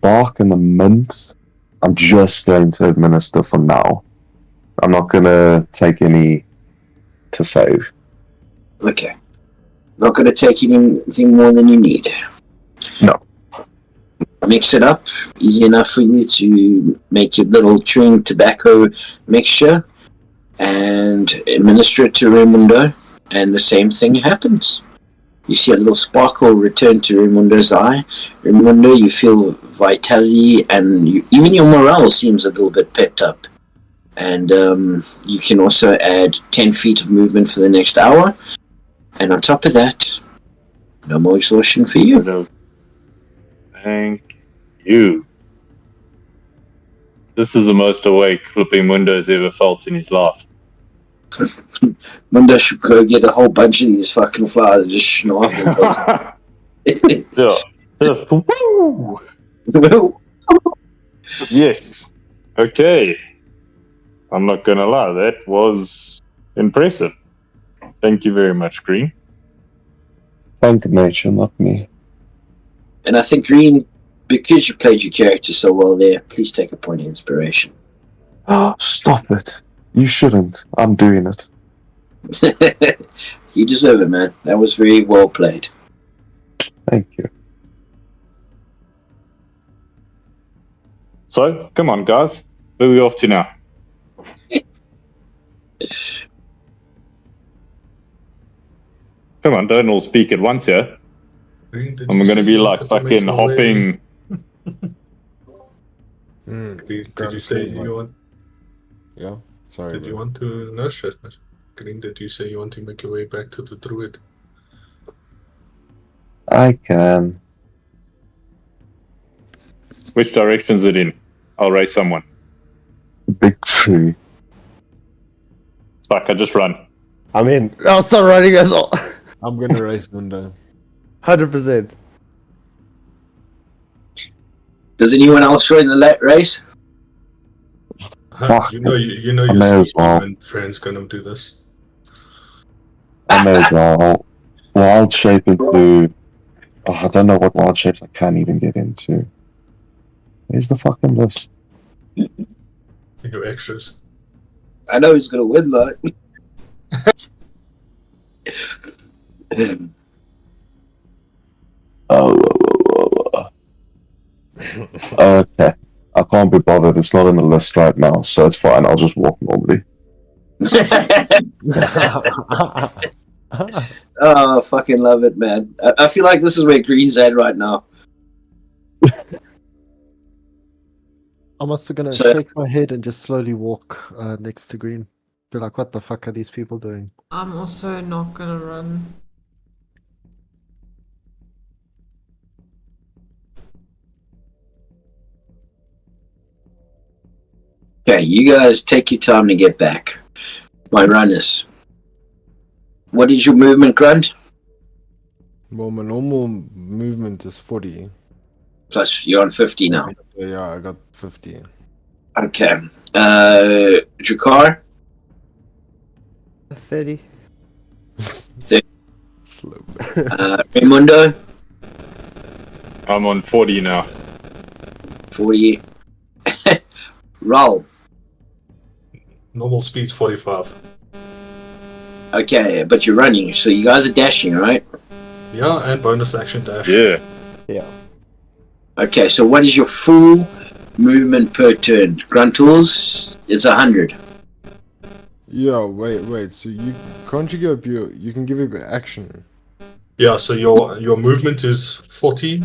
bark and the mint, I'm just going to administer for now. I'm not gonna take any to save. Okay. Not going to take anything more than you need. No. Mix it up. Easy enough for you to make your little chewing tobacco mixture and administer it to Raimundo, and the same thing happens. You see a little sparkle return to Raimundo's eye. Raimundo, you feel vitality, and even your morale seems a little bit pepped up. And you can also add 10 feet of movement for the next hour. And on top of that, no more exhaustion for you. Thank you. This is the most awake Flipping Mundo's ever felt in his life. Mundo should go get a whole bunch of these fucking flowers and just snarf and Yeah, just woo! Yes. Okay. I'm not gonna lie, that was impressive. Thank you very much, Green. Thank nature, not me. And I think, Green, because you played your character so well there, please take a point of inspiration. Stop it. You shouldn't. I'm doing it. You deserve it, man. That was very well played. Thank you. So, come on, guys. Where are we off to now? Come on, don't all speak at once here. Green, did I'm you going to say be you like wanted to make fucking your way- hopping. Green, did Grant you say says, you want? Yeah. Sorry. Did you want to? No, Chestnut. Green, did you say you want to make your way back to the druid? I can. Which direction's it in? I'll race someone. Big tree. Fuck, I just run. I'm in. I'll start running as well. I'm gonna race Mundo. 100%. Does anyone else join the race? Fuck. You know I your may as sweet well. demon friend's gonna do this. I may as well. Wild shape into. Oh, I don't know what wild shapes I can't even get into. Where's the fucking list? Your extras. I know who's going to win, though. Okay. I can't be bothered. It's not in the list right now, so it's fine. I'll just walk normally. Oh, fucking love it, man. I feel like this is where Green's at right now. I'm also gonna So- shake my head and just slowly walk next to Green. Be like, what the fuck are these people doing? I'm also not gonna run. Okay, you guys take your time to get back. My runners. What is your movement, Grunt? Well, my normal movement is 40. Plus, you're on 50 now. Yeah, I got 50. Okay. Drakar? 30. Slow. Raimundo? I'm on 40 now. 40. Roll. Normal speed's 45. Okay, but you're running, so you guys are dashing, right? Yeah, and bonus action dash. Yeah. Okay, so what is your full movement per turn? Gruntles is 100. Yeah, wait. So you can't you give up you can give up your action. Yeah, so your movement is 50,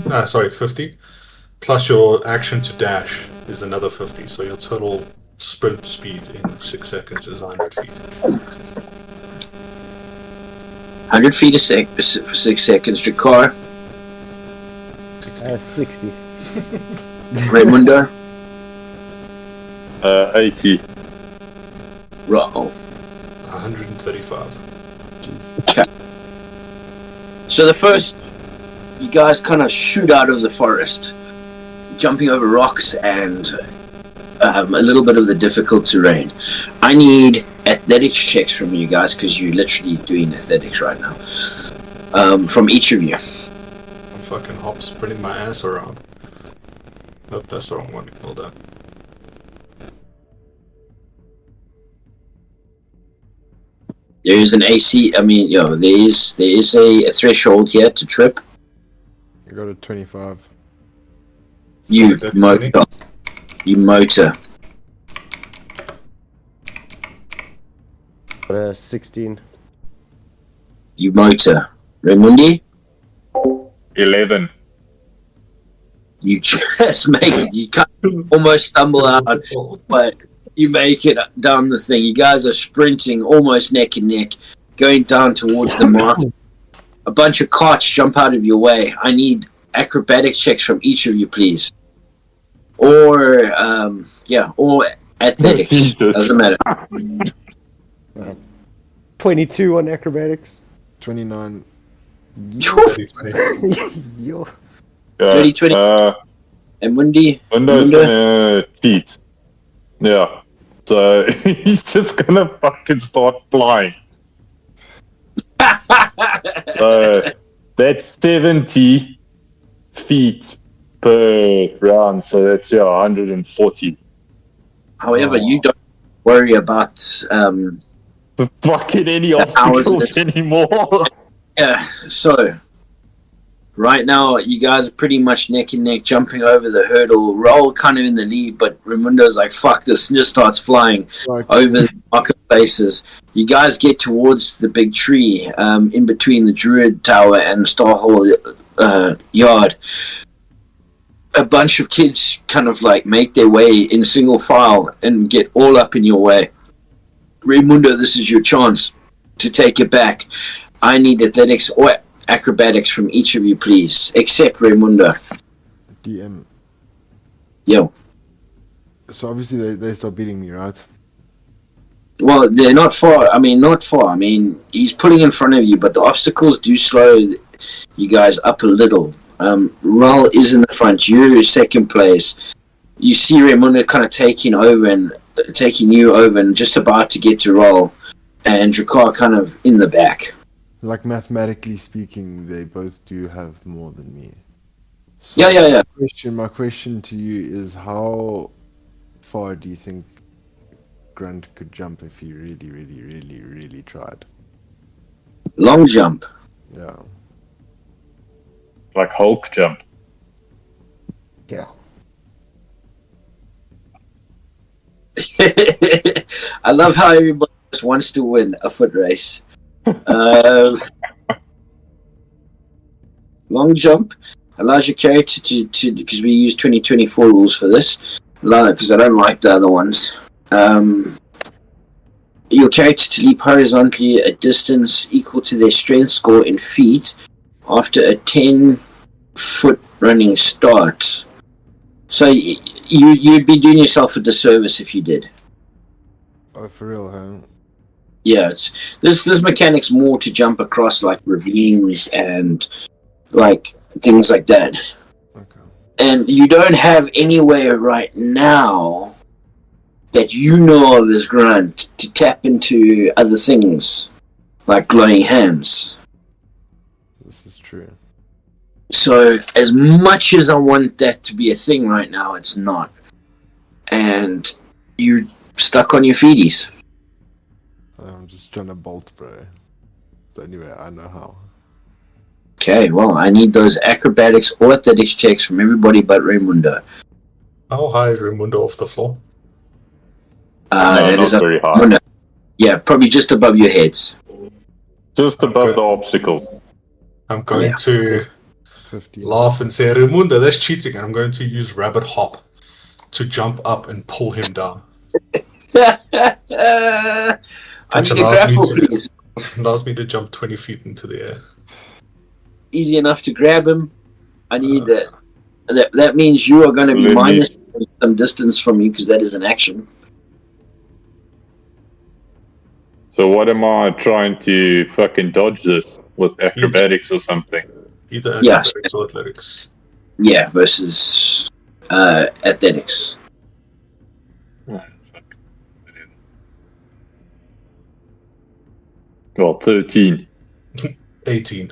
plus your action to dash is another 50, so your total sprint speed in 6 seconds is 100 feet. 100 feet a sec for 6 seconds. Drakar? 60. 60. Raimundo? 80. Roll. 135. Jeez. So the first, you guys kind of shoot out of the forest, jumping over rocks and a little bit of the difficult terrain. I need athletics checks from you guys because you're literally doing athletics right now. From each of you. I'm fucking hop sprinting my ass around. Nope, that's the wrong one. Hold on. There is an AC. I mean, there is a threshold here to trip. I got a 25. You That's motor. funny. You motor. Got a 16. You motor. Raimundi, 11. you just make it. You can't almost stumble out, but you make it down the thing. You guys are sprinting almost neck and neck, going down towards the mark. A bunch of carts jump out of your way. I need acrobatic checks from each of you, please. Or, or athletics. Jesus. Doesn't matter. 22 on acrobatics. 29. Yo. 30, 20. And Wendy, Windows Window? gonna cheat. Yeah. So he's just gonna fucking start flying. So that's 70 feet per round. So that's 140. however, you don't worry about Fucking any Hours obstacles is- anymore. yeah, so right now you guys are pretty much neck and neck jumping over the hurdle. Roll kind of in the lead, but Raimundo's like, fuck this, and just starts flying Like, over the marketplaces. You guys get towards the big tree in between the Druid Tower and the Star Hall yard. A bunch of kids kind of like make their way in single file and get all up in your way. Raimundo, this is your chance to take it back. I need athletics or acrobatics from each of you, please. Except Raimundo. DM. Yo. So obviously they start beating me, right? Well, they're not far. I mean, not far. I mean, he's pulling in front of you, but the obstacles do slow you guys up a little. Ral is in the front. You're second place. You see Raimundo kind of taking you over and just about to get to Ral. And Drakkar kind of in the back. Like mathematically speaking, they both do have more than me. So Yeah. My question to you is, how far do you think Grunt could jump if he really, really, really, really tried? Long jump. Yeah. Like Hulk jump. Yeah. I love how everybody just wants to win a foot race. Long jump allows your character to because we use 2024 rules for this, because I don't like the other ones. Your character to leap horizontally a distance equal to their strength score in feet after a 10-foot running start. So you'd be doing yourself a disservice if you did. Oh, for real, huh? Yeah, this mechanic's more to jump across like ravines and like things like that. Okay. And you don't have anywhere right now that you know of as Grunt to tap into other things like glowing hands. This is true. So as much as I want that to be a thing right now, it's not. And you're stuck on your feeties. I'm just trying to bolt, bro. The only way I know how. Okay, well, I need those acrobatics or athletics checks from everybody but Raimundo. How high is Raimundo off the floor? No, That not is up very high. Raimundo. Yeah, probably just above your heads. Just above Okay. the obstacles. I'm going Yeah. to 15. laugh and say, Raimundo, that's cheating. And I'm going to use Rabbit Hop to jump up and pull him down. I need a allows me grapple, to- please. Allows me to jump 20 feet into the air. Easy enough to grab him. I need that. That means you are going to be Let me- minus some distance from you because that is an action. So what am I trying to fucking dodge this with acrobatics or something? Either Yes. acrobatics or athletics. Yeah, versus athletics. Well, 13. 18.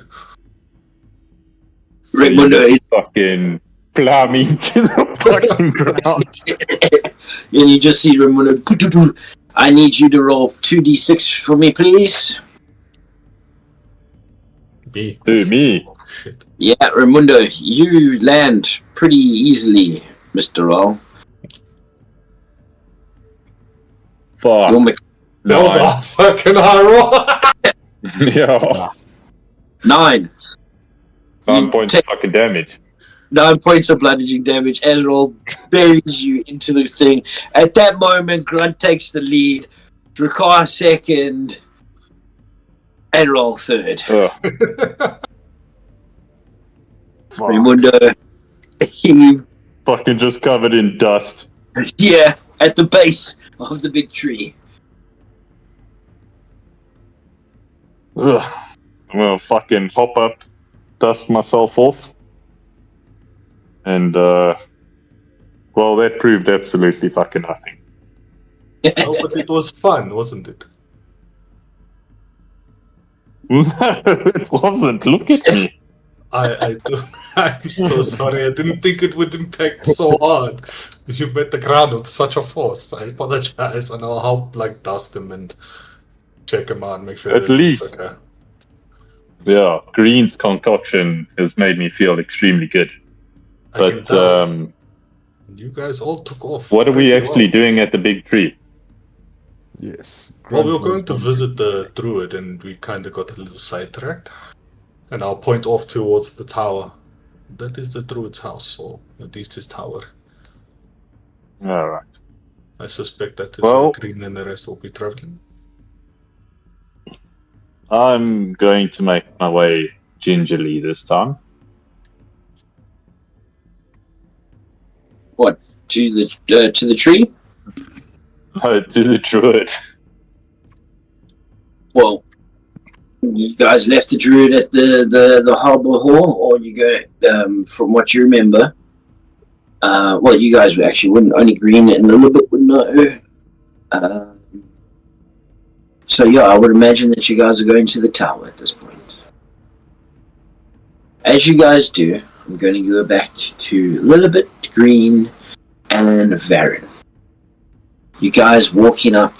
Raimundo, You fucking plow me into the fucking ground. and you just see Raimundo. I need you to roll 2d6 for me, please. Me. Who, me? Oh, shit. Yeah, Raimundo, you land pretty easily, Mr. Roll. Fuck. Your mech- That was Nine. a fucking high roll. Yeah. 9. 9 You points take of fucking damage. 9 points of bludgeoning damage as Roll buries you into the thing. At that moment, Grunt takes the lead, Drakkar second, and Roll third. Ugh. Fuck. Raimundo, you, Fucking just covered in dust. yeah, at the base of the big tree. Ugh. I'm gonna fucking hop up, dust myself off. And, well, that proved absolutely fucking nothing. Oh, but it was fun, wasn't it? No, it wasn't. Look at me. I'm so sorry. I didn't think it would impact so hard. You met the ground with such a force. I apologize, and I'll help like dust him and check him out, make sure At everything's least. okay. Yeah, Green's concoction has made me feel extremely good. I can But, tell. You guys all took off. what are we pretty actually well. doing at the big tree? Yes. Well, we were Grunt was going to done. visit the druid, and we kind of got a little sidetracked. And I'll point off towards the tower. That is the druid's house, or at least his tower. Alright. I suspect that is Well- where Green and the rest will be traveling. I'm going to make my way gingerly this time. To the tree? To the druid. Well, you guys left the druid at the harbor hall, or you go, from what you remember, well, you guys actually wouldn't, only Green and a little bit would know. So yeah, I would imagine that you guys are going to the tower at this point. As you guys do, I'm going to go back to Lilibet, Green, and Varen. You guys walking up,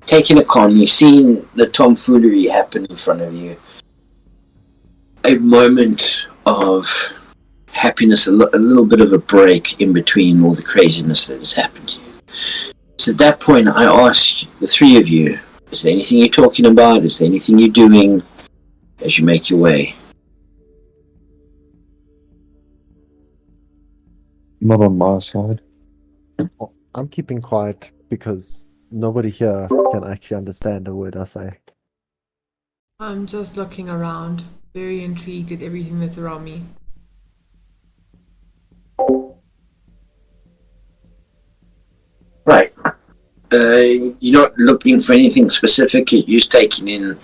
taking a con, you've seen the tomfoolery happen in front of you. A moment of happiness, a little bit of a break in between all the craziness that has happened to you. So at that point, I ask the three of you, is there anything you're talking about? Is there anything you're doing as you make your way? Not on my side. I'm keeping quiet because nobody here can actually understand a word I say. I'm just looking around, very intrigued at everything that's around me. Right. You're not looking for anything specific. You're just taking in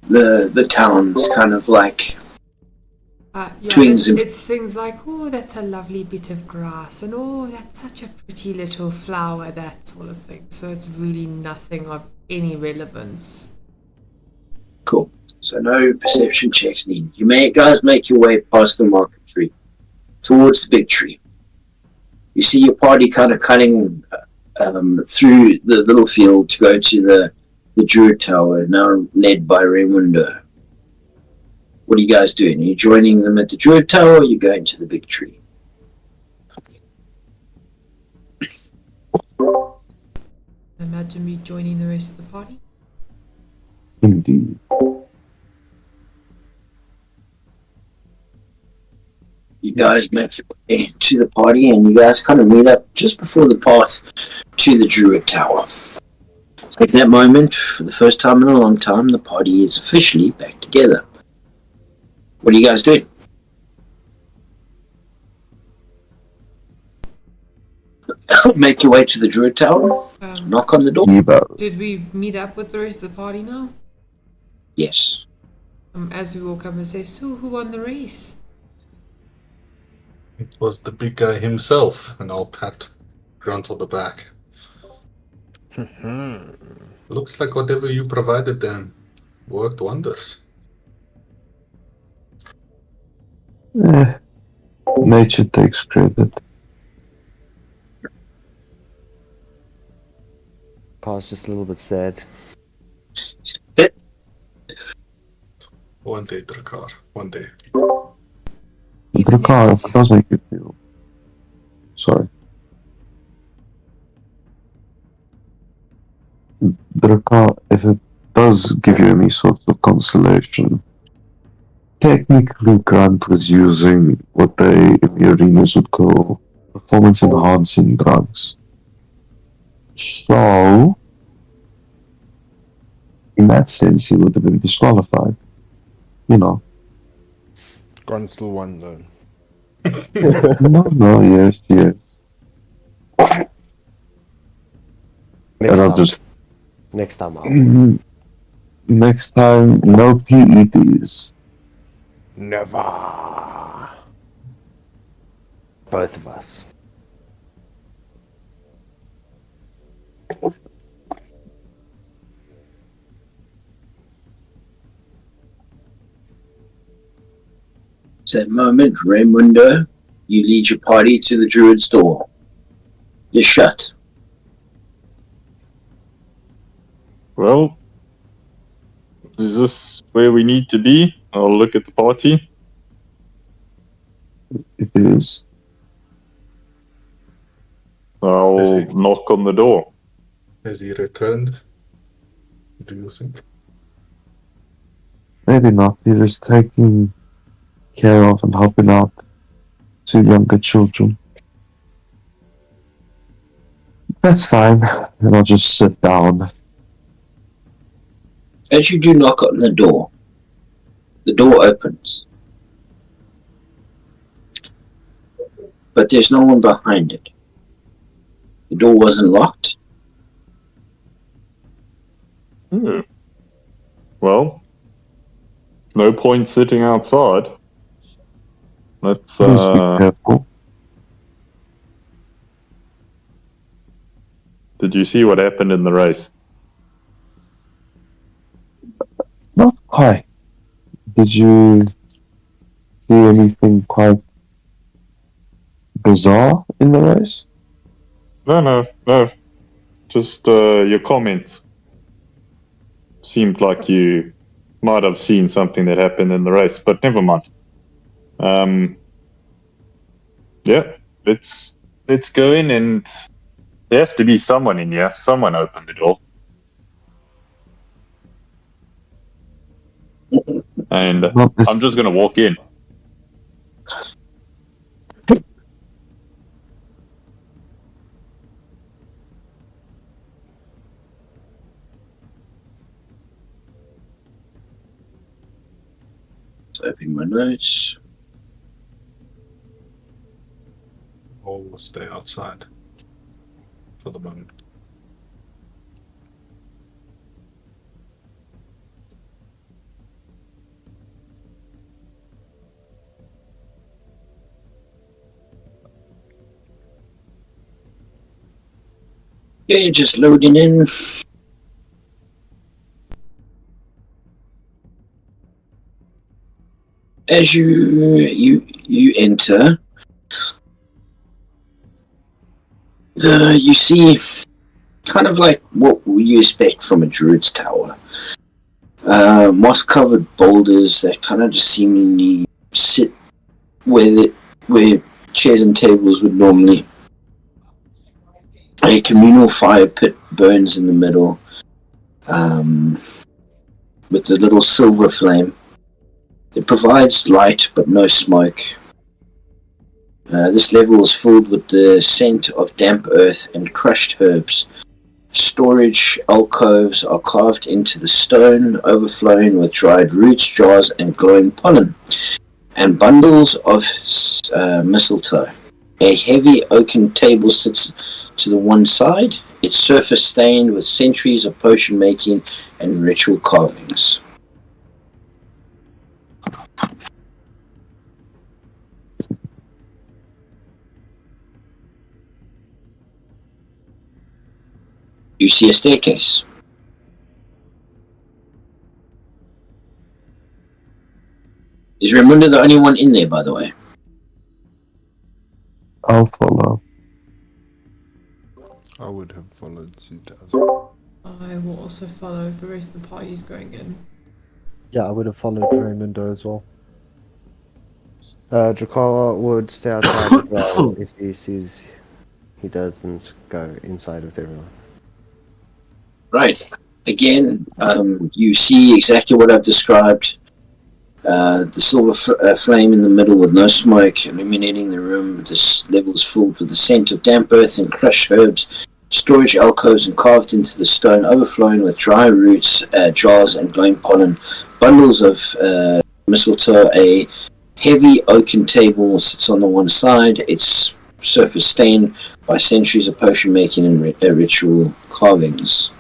the town's kind of like Yeah, Twins and- it's things like, oh, that's a lovely bit of grass, and oh, that's such a pretty little flower, that sort of thing. So it's really nothing of any relevance. cool. So no perception checks needed. You guys make your way past the market tree towards the big tree. You see your party kind of cutting through the little field to go to the Druid Tower, now led by Raimundo. What are you guys doing? Are you joining them at the Druid Tower, or are you going to the big tree? Imagine me joining the rest of the party. Indeed. You guys make your way to the party, and you guys kind of meet up just before the path to the Druid Tower. At that moment, for the first time in a long time, the party is officially back together. What are you guys doing? Make your way to the Druid Tower, knock on the door. Evo. Did we meet up with the rest of the party now? Yes. As we walk up and say, so who won the race? It was the big guy himself, and I'll pat Grunt on the back. Looks like whatever you provided them worked wonders. Nature takes credit. Pa's just a little bit sad. Well, One day, Drakkar. One day. Even Drakkar, next- if it does make you feel. Sorry. Drakkar, if it does give you any sort of consolation, technically Grant was using what they in the arenas would call performance enhancing drugs. So, in that sense, he would have been disqualified. You know. Grant still won though. No, yes. Next And I'll time. just. Next time I'll. Next time, no PEDs. Never. Both of us. At that moment, Raymundo, you lead your party to the druid's door. You're shut. Well, is this where we need to be? I'll look at the party. It is. I'll Is he- knock on the door. Has he returned? Do you think? Maybe not. He was taking care of and helping out two younger children. That's fine. And I'll just sit down. As you do knock on the door opens. But there's no one behind it. The door wasn't locked. Well, no point sitting outside. Let's Just be careful. Did you see what happened in the race? Not quite. Did you see anything quite bizarre in the race? No. Just your comment. Seemed like you might have seen something that happened in the race, but never mind. Yeah, let's go in, and there has to be someone in here. Someone opened the door. And Not this. I'm just gonna walk in. Open my notes. Or stay outside for the moment. Yeah, just loading in. As you enter, you see kind of like what you expect from a druid's tower. Moss-covered boulders that kind of just seemingly sit where chairs and tables would normally. A communal fire pit burns in the middle, with a little silver flame. It provides light but no smoke. This level is filled with the scent of damp earth and crushed herbs. Storage alcoves are carved into the stone, overflowing with dried roots, jars, and glowing pollen, and bundles of mistletoe. A heavy oaken table sits to the one side, its surface stained with centuries of potion making and ritual carvings. You see a staircase. Is Raymundo the only one in there, by the way? I'll follow. I would have followed suit as well. I will also follow if the rest of the party is going in. Yeah, I would have followed Raymundo as well. Dracola would stay outside as well if he sees he doesn't go inside with everyone. Right. Again, you see exactly what I've described. The silver flame in the middle with no smoke illuminating the room. This level is filled with the scent of damp earth and crushed herbs. Storage alcoves and carved into the stone, overflowing with dry roots, jars, and glowing pollen. Bundles of mistletoe. A heavy oaken table sits on the one side, its surface stained by centuries of potion making and ritual carvings.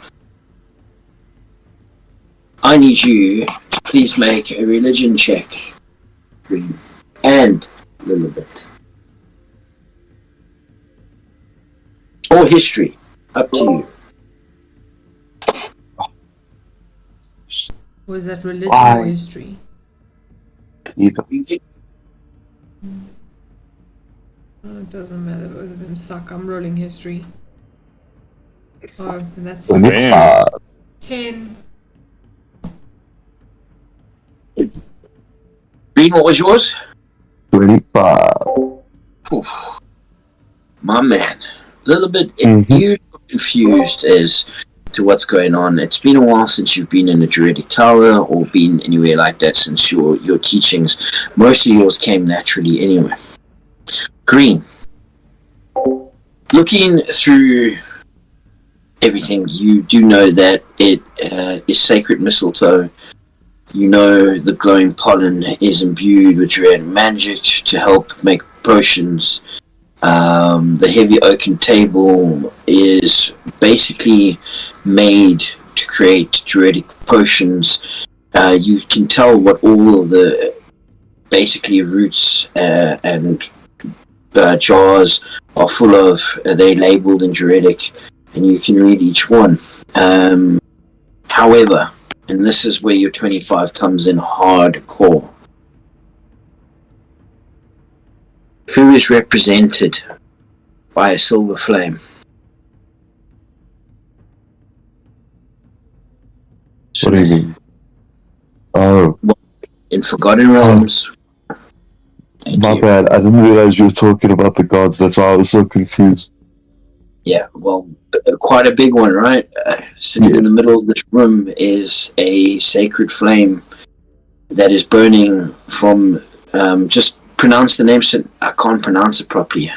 I need you to please make a religion check, Green, and a little bit. Or history, up to you. Was that religion Why? or history? Either. Oh, it doesn't matter. Both of them suck. I'm rolling history. Oh, and that's Damn. 10. Green, what was yours? 25. Oof. My man. A little bit Mhm. confused as to what's going on. It's been a while since you've been in a Druidic tower or been anywhere like that since your teachings. Most of yours came naturally anyway. Green. Looking through everything, you do know that it is sacred mistletoe. You know the glowing pollen is imbued with druidic magic to help make potions. The heavy oaken table is basically made to create druidic potions. You can tell what all of the basically roots and jars are full of. They're labeled in druidic, and you can read each one. However, and this is where your 25 comes in hardcore. Who is represented by a silver flame? What do you mean? Oh, In Forgotten Realms. Thank my you. bad. I didn't realize you were talking about the gods. That's why I was so confused. Yeah, well, quite a big one, right? Sitting in the Yes. middle of this room is a sacred flame that is burning from. Just pronounce the name. I can't pronounce it properly.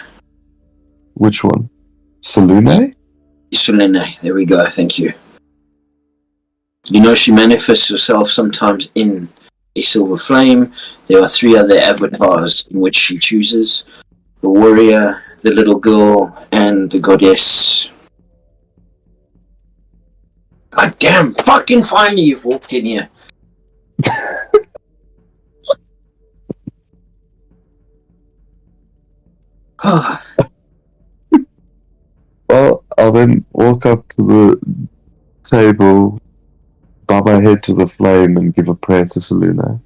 Which one? Salune? Selene. There we go. Thank you. You know, she manifests herself sometimes in a silver flame. There are 3 other avatars in which she chooses: the warrior, the little girl, and the goddess. God damn, fucking finally you've walked in here. Well, I'll then walk up to the table, bow my head to the flame, and give a prayer to Salune.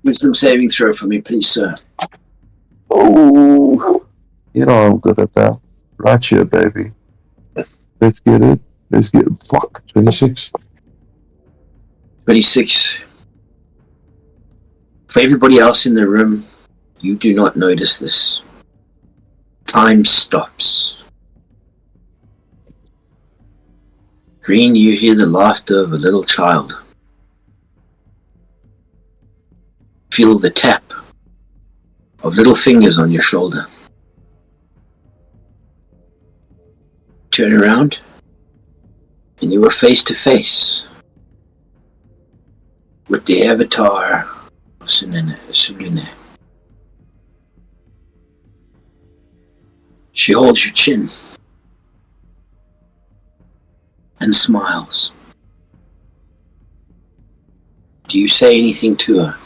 Wisdom saving throw for me, please, sir. Oh, you know I'm good at that. Right here, baby. Let's get it. Let's get it. Fuck, 26. 26. For everybody else in the room, you do not notice this. Time stops. Green, you hear the laughter of a little child. Feel the tap of little fingers on your shoulder. Turn around, and you are face to face with the avatar of Selene. She holds your chin and smiles. Do you say anything to her?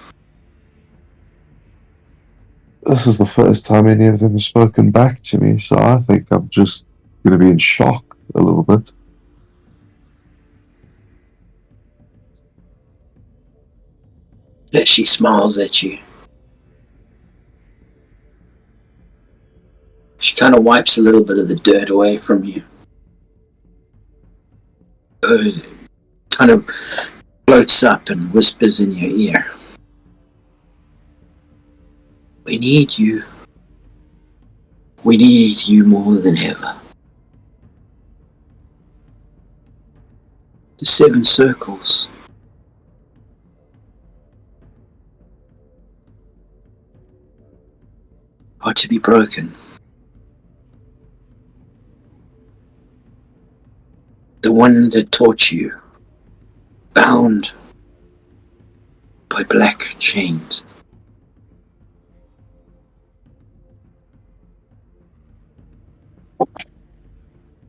This is the first time any of them have spoken back to me, so I think I'm just going to be in shock a little bit. That she smiles at you. She kind of wipes a little bit of the dirt away from you. kind of floats up and whispers in your ear. We need you. We need you more than ever. The 7 circles are to be broken. The one that taught you, bound by black chains.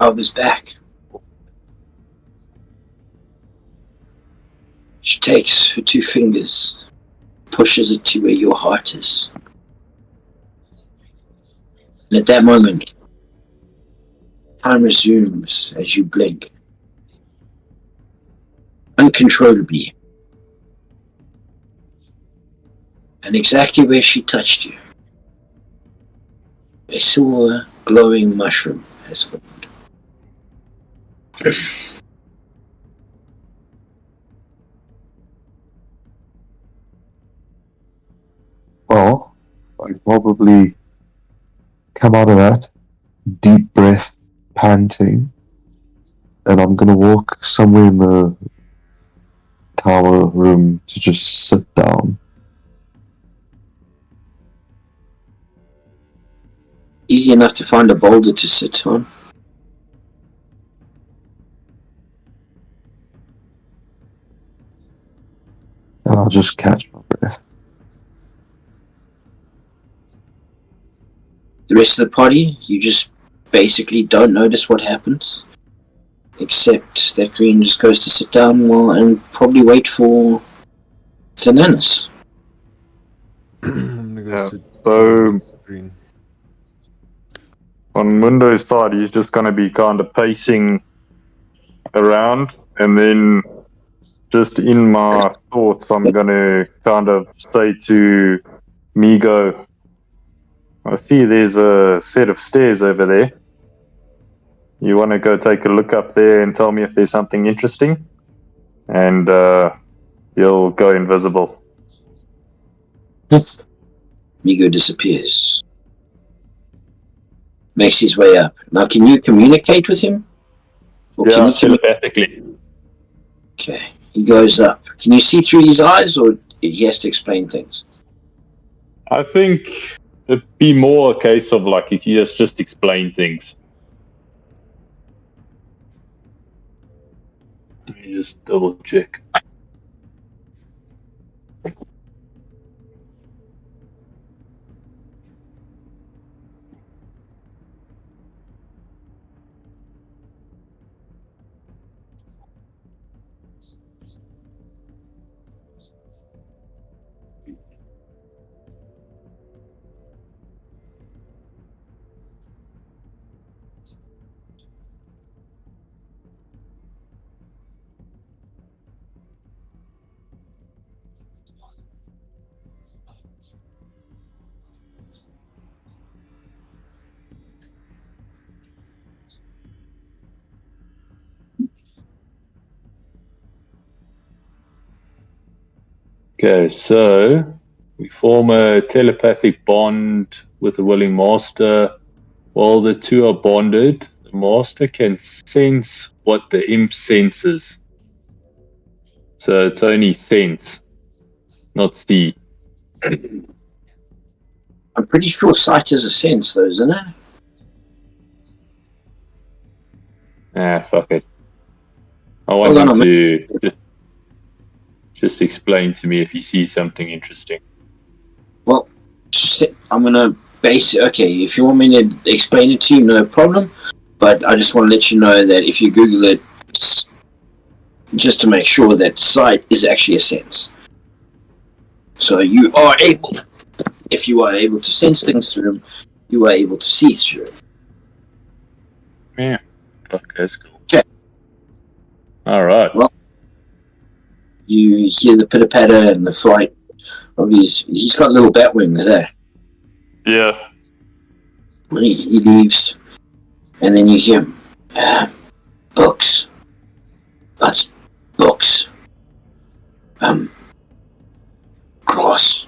I was back. She takes her 2 fingers, pushes it to where your heart is. And at that moment, time resumes as you blink. Uncontrollably. And exactly where she touched you, a silver glowing mushroom has formed. Well, I probably come out of that deep breath, panting, and I'm gonna walk somewhere in the tower room to just sit down. Easy enough to find a boulder to sit on. And I'll just catch my breath. The rest of the party, you just basically don't notice what happens. Except that Green just goes to sit down and probably wait for Thananis. I'm gonna go Yeah, sit so- green. On Mundo's side, he's just going to be kind of pacing around, and then just in my thoughts, I'm going to kind of say to Migo, I see there's a set of stairs over there. You want to go take a look up there and tell me if there's something interesting? And you'll go invisible. Migo disappears. Makes his way up. Now, can you communicate with him? Or can Yeah, you telepathically. Okay. He goes up. Can you see through his eyes, or he has to explain things? I think it'd be more a case of like if you just explain things. Let me just double check. Okay, so we form a telepathic bond with the willing master. While the two are bonded, the master can sense what the imp senses. So it's only sense, not see. I'm pretty sure sight is a sense, though, isn't it? Ah, fuck it. I want Hold on him a to just explain to me if he sees something interesting. Well, I'm going to base it. Okay, if you want me to explain it to you, no problem. But I just want to let you know that if you Google it, just to make sure that sight is actually a sense. So you are able, if you are able to sense things through them, you are able to see through it. Yeah. Fuck, that's cool. Okay. Alright. Well, you hear the pitter-patter and the flight of he's got little bat wings there. Yeah. He leaves, and then you hear him, books. That's books. Grass.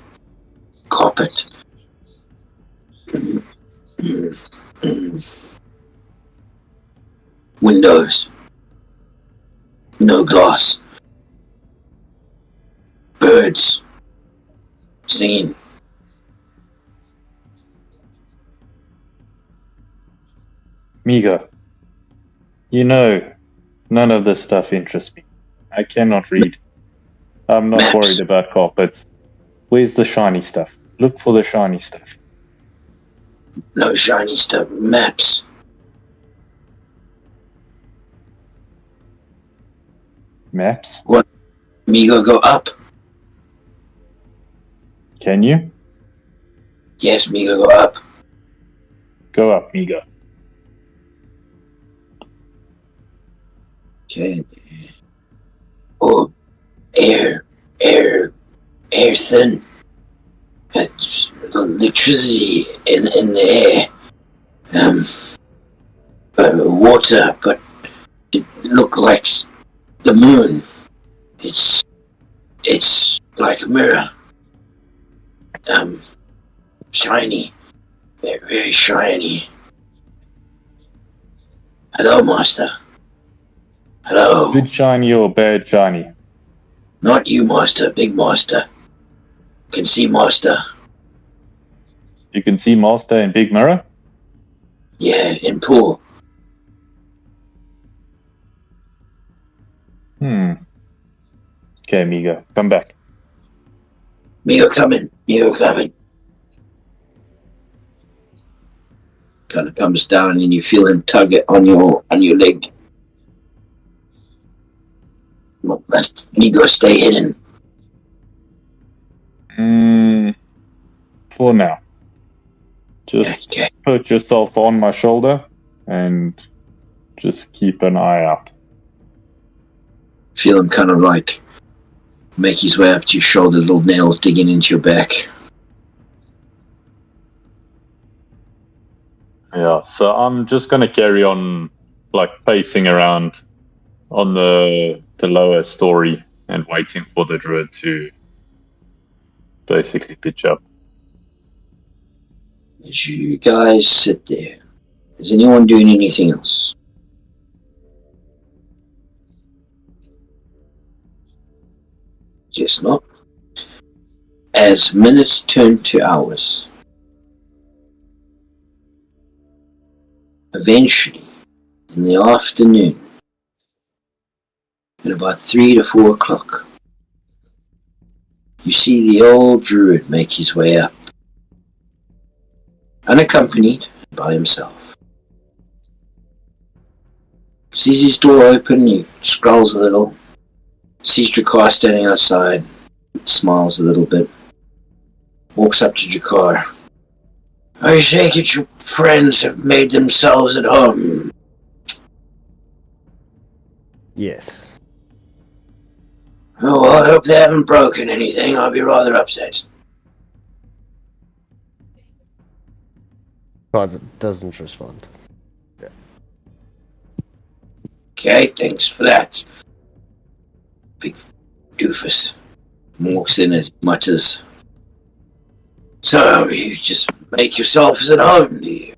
Carpet. Windows. No glass. Birds. Singing. Miga, you know, none of this stuff interests me. I cannot read. I'm not Maps. worried about carpets. Where's the shiny stuff? Look for the shiny stuff. No shiny stuff. Maps. Maps? Migo, go up. Can you? Yes, Migo, go up. Go up, Miga. Okay. Oh, air thin. It's electricity in the air. Water, but it looked like the moon. It's like a mirror. Shiny. Very, very shiny. Hello, Master. Hello. Good shiny or bad shiny? Not you, Master. Big Master. Can see Master. You can see Master in Big Mirror? Yeah, in pool. Okay, Miga, come back. Migo coming. Migo coming. Kind of comes down and you feel him tug it on your leg. Must Migo stay hidden. For now. Just Okay. put yourself on my shoulder and just keep an eye out. Feel him kind of like make his way up to your shoulder, little nails digging into your back. Yeah, so I'm just gonna carry on like pacing around on the lower story and waiting for the druid to basically pitch up. As you guys sit there, is anyone doing anything else? Guess not. As minutes turn to hours, eventually, in the afternoon, at about 3 to 4 o'clock, you see the old druid make his way up, unaccompanied by himself. Sees his door open, he scrolls a little, sees Jakar standing outside, smiles a little bit, walks up to Jakar. I take it your friends have made themselves at home. Yes. Oh, well, I hope they haven't broken anything. I'll be rather upset. God doesn't respond. Okay, thanks for that. Big doofus. Walks in as much as. So, you just make yourselves at home, do you?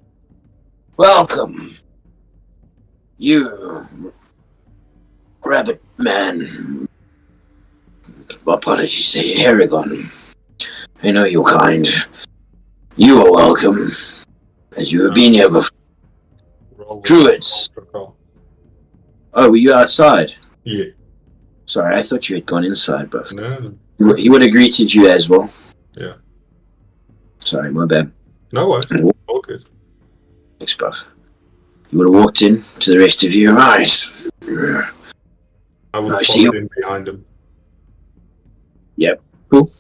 Welcome. You, rabbit man. Apologies, Aragon. I know you're kind. You are welcome, as you have been here before. Roll with Druids. protocol. Oh, were you outside? Yeah. Sorry, I thought you had gone inside, but No, he would have greeted you as well. Yeah. Sorry, my bad. no worries. All good. Thanks, Buff. You would have walked in to the rest of you. Right. I would I have see followed you. in behind him. Cool.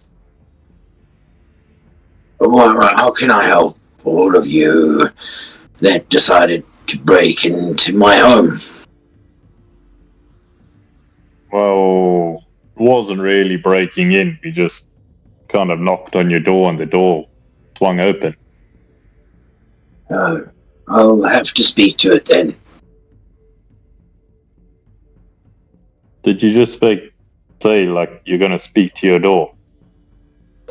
Alright, how can I help all of you that decided to break into my home? Well, it wasn't really breaking in. We just kind of knocked on your door and the door swung open. I'll have to speak to it then. Did you just say like you're gonna speak to your door?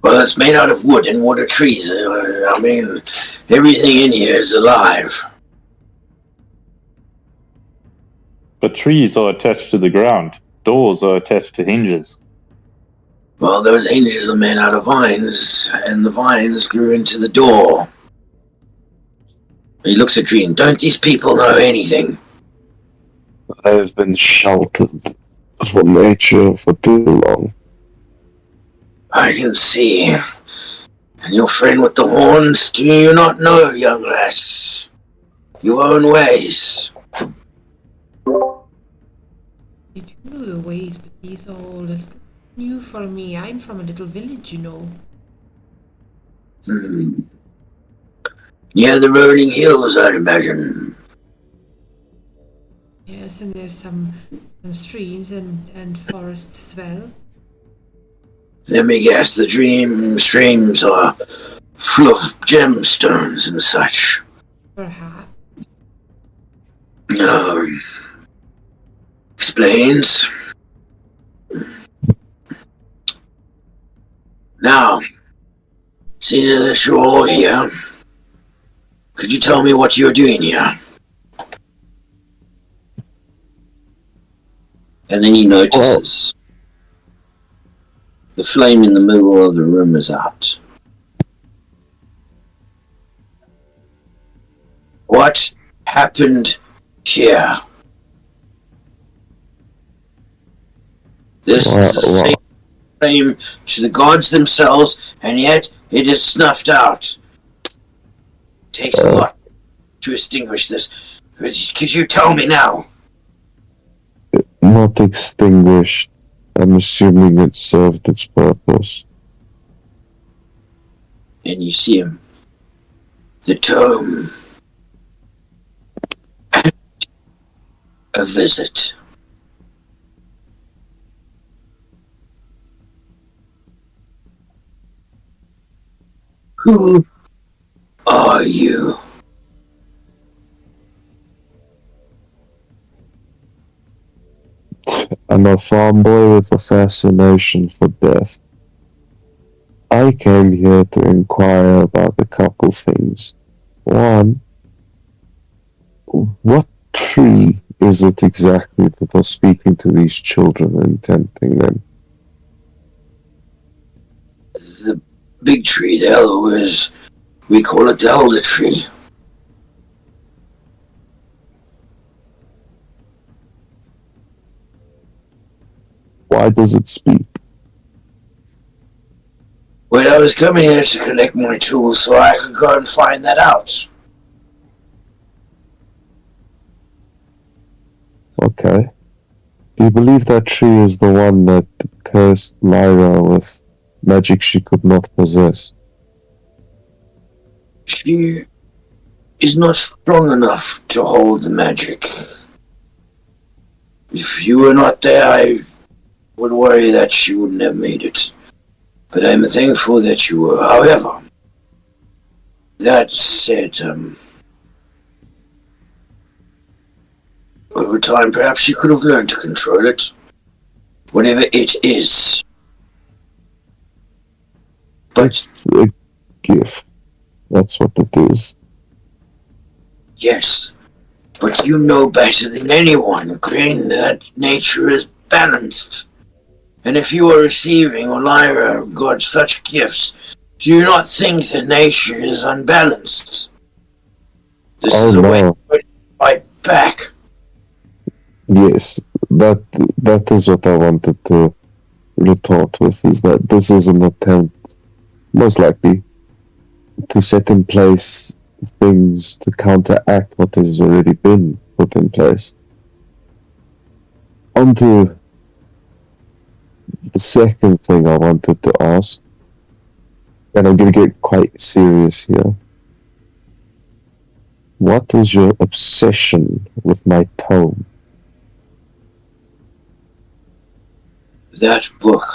Well, it's made out of wood and wood or trees. I mean, everything in here is alive. But trees are attached to the ground. Doors are attached to hinges. Well, those hinges are made out of vines, and the vines grew into the door. He looks at Green. Don't these people know anything? I've been sheltered from nature for too long. I can see. And your friend with the horns, do you not know, young lass? Your own ways. I do know the ways, but these are all a little new for me. I'm from a little village, you know. Near the rolling hills, I imagine. Yes, and there's some streams and forests as well. Let me guess, the dream streams are full of gemstones and such. Perhaps. Explains. Now, seeing that you're all here, could you tell me what you're doing here? And then he notices the flame in the middle of the room is out. What happened here? This is the same flame to the gods themselves, and yet it is snuffed out. Takes a lot to extinguish this. Could you tell me now? Not extinguished. I'm assuming it served its purpose. And you see him. The tome. A visit. Who are you? I'm a farm boy with a fascination for death. I came here to inquire about a couple things. One, what tree is it exactly that are speaking to these children and tempting them? The big tree there is, we call it the elder tree. Why does it speak? Well, I was coming here to collect my tools so I could go and find that out. Okay. Do you believe that tree is the one that cursed Lyra with magic she could not possess? She is not strong enough to hold the magic. If you were not there, I would worry that she wouldn't have made it. But I'm thankful that you were. However, that said, over time, perhaps you could have learned to control it. Whatever it is. But It's a gift. That's what it is. yes, but you know better than anyone, Crane, that nature is balanced. And if you are receiving, or Lyra, God, such gifts, do you not think that nature is unbalanced? This is a way to fight back. Yes, that is what I wanted to retort with, is that this is an attempt, most likely, to set in place things to counteract what has already been put in place. On to the second thing I wanted to ask, and I'm going to get quite serious here. What is your obsession with my tome? That book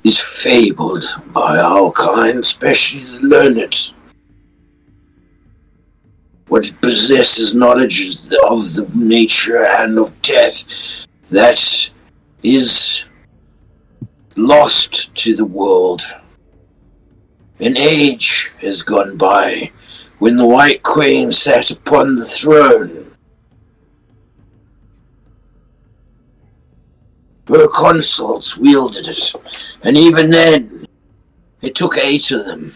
is fabled by our kind, especially the learned. What it possesses knowledge of the nature and of death that is lost to the world. An age has gone by when the White Queen sat upon the throne. Her consorts wielded it, and even then, it took 8 of them.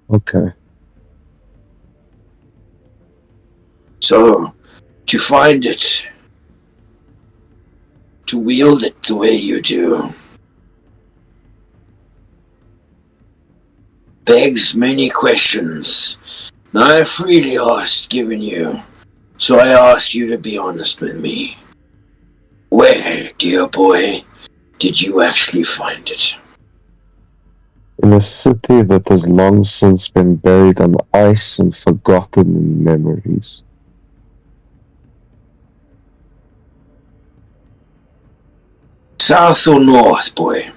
Okay. So, to find it, to wield it the way you do, begs many questions. I freely asked given you, so I ask you to be honest with me. Where, dear boy, did you actually find it? In a city that has long since been buried on ice and forgotten in memories. South or north, boy?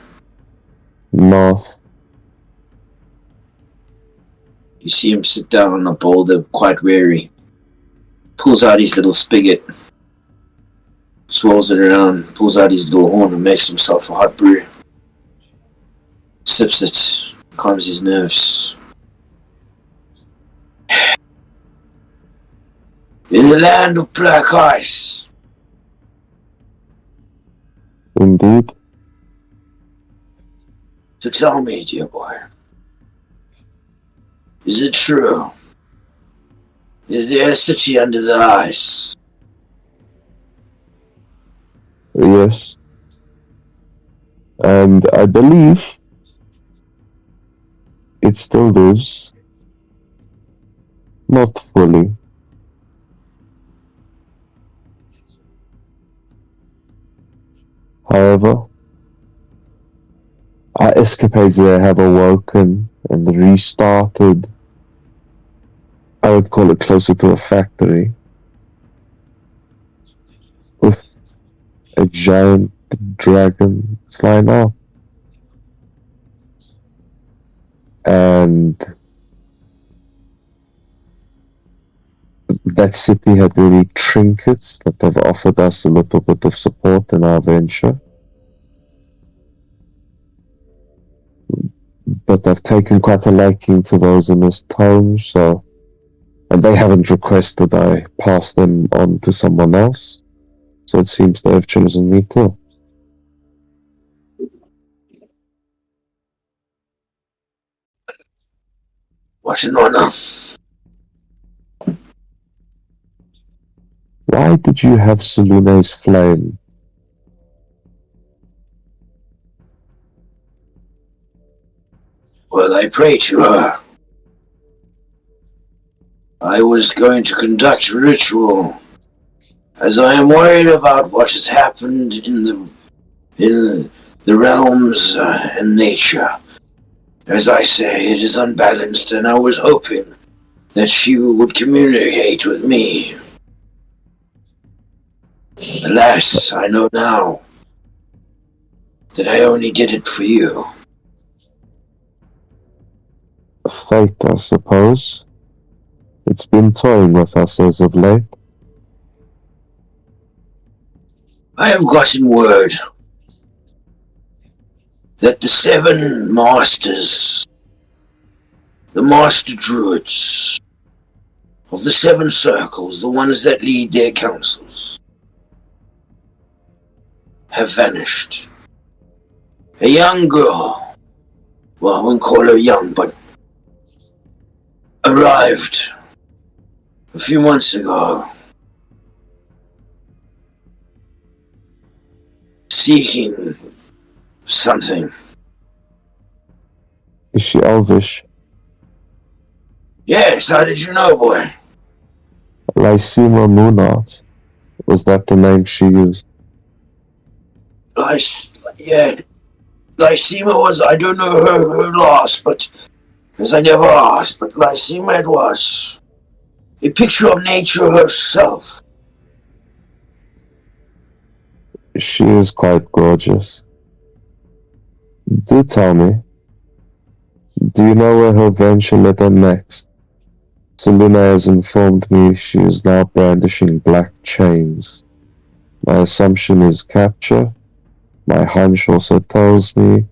North. You see him sit down on a boulder, quite weary. Pulls out his little spigot, swirls it around, pulls out his little horn and makes himself a hot brew. Sips it, calms his nerves. In the land of black ice. Indeed. So tell me, dear boy, is it true? Is there a city under the ice? Yes. And I believe it still lives. Not fully. However, our escapades there have awoken and restarted. I would call it closer to a factory. With a giant dragon flying out. And that city had many trinkets that have offered us a little bit of support in our venture. But I've taken quite a liking to those in this town, so... And they haven't requested I pass them on to someone else. So it seems they have chosen me too. What an honor. Why did you have Sulune's flame? Well, I pray to her. I was going to conduct a ritual, as I am worried about what has happened in the realms and nature. As I say, it is unbalanced, and I was hoping that she would communicate with me. Alas, I know now that I only did it for you. Fate, I suppose. It's been toying with us as of late. I have gotten word that the 7 masters, the master druids of the 7 circles, the ones that lead their councils, have vanished. A young girl, well, I wouldn't call her young, but arrived a few months ago, seeking something. Is she elvish? Yes, how did you know, boy? Lysima Moonart. Was that the name she used? Yeah, Lysima was, I don't know her last, but, because I never asked, but Lysima it was. A picture of nature herself. She is quite gorgeous. Do tell me, Do you know where her venture led her next? Selena has informed me she is now brandishing black chains. My assumption is capture. My hunch also tells me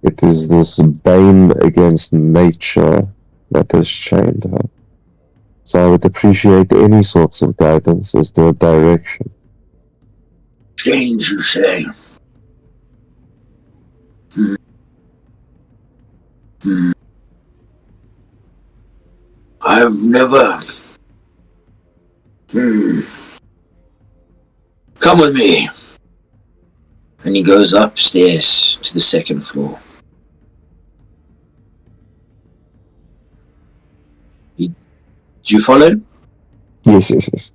it is this bane against nature that has chained her. So I would appreciate any sorts of guidance as to a direction. Change, you say? I've never... Come with me. And he goes upstairs to the second floor. Do you follow? Yes.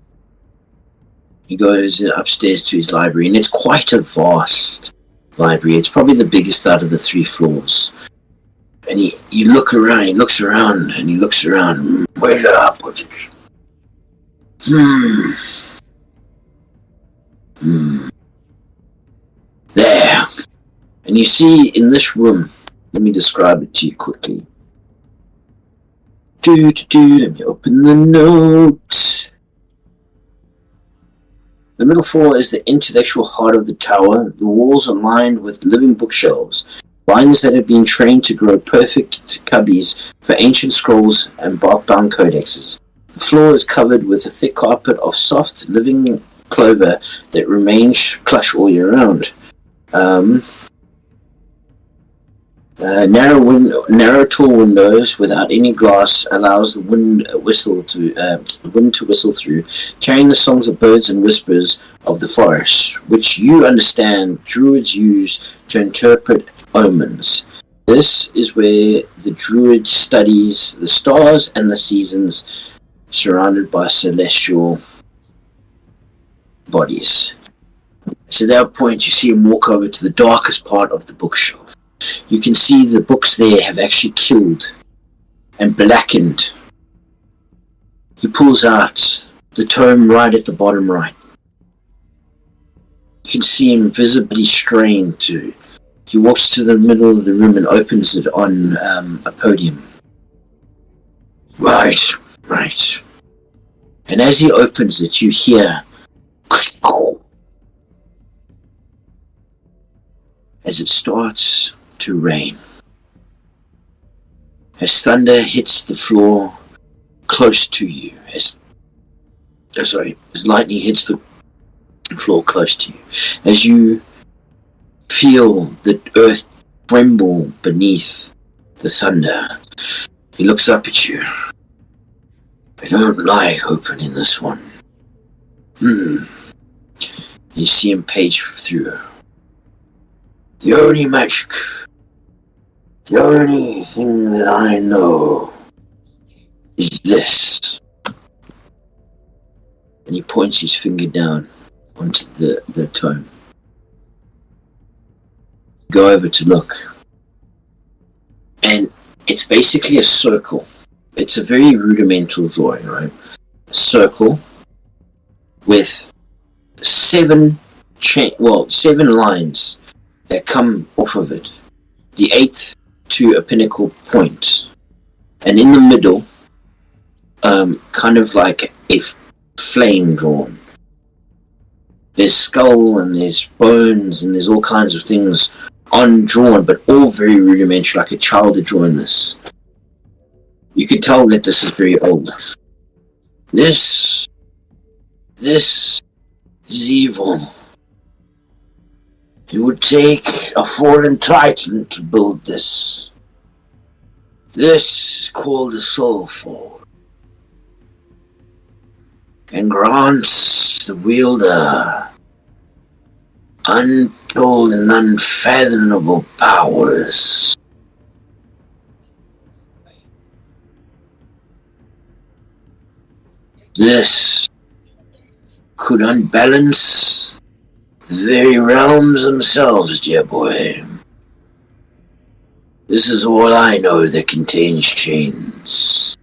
He goes upstairs to his library, and it's quite a vast library. It's probably the biggest out of the 3 floors. And he looks around, and he looks around. Wait up. There. And you see in this room, let me describe it to you quickly. Let me open the notes. The middle floor is the intellectual heart of the tower. The walls are lined with living bookshelves, vines that have been trained to grow perfect cubbies for ancient scrolls and bark-bound codexes. The floor is covered with a thick carpet of soft, living clover that remains plush all year round. Narrow tall windows without any glass allows the wind to whistle through, carrying the songs of birds and whispers of the forest, which you understand druids use to interpret omens. This is where the druid studies the stars and the seasons, surrounded by celestial bodies. So at that point, you see him walk over to the darkest part of the bookshelf. You can see the books there have actually killed and blackened. He pulls out the tome right at the bottom right. You can see him visibly strained to. He walks to the middle of the room and opens it on a podium. Right. And as he opens it, you hear as it starts to rain. As thunder hits the floor close to you, as lightning hits the floor close to you, as you feel the earth tremble beneath the thunder. He looks up at you. I don't like opening this one. You see him page through. The only magic, the only thing that I know is this. And he points his finger down onto the tome. Go over to look. And it's basically a circle. It's a very rudimental drawing, right? A circle with 7 lines that come off of it. The 8th to a pinnacle point. And in the middle, kind of like a flame drawn. There's skull and there's bones and there's all kinds of things undrawn, but all very rudimentary, like a child had drawn this. You could tell that this is very old. This is evil. It would take a fallen titan to build this. This is called the Soul Forge, and grants the wielder untold and unfathomable powers. This could unbalance the very realms themselves, dear boy. This is all I know that contains chains.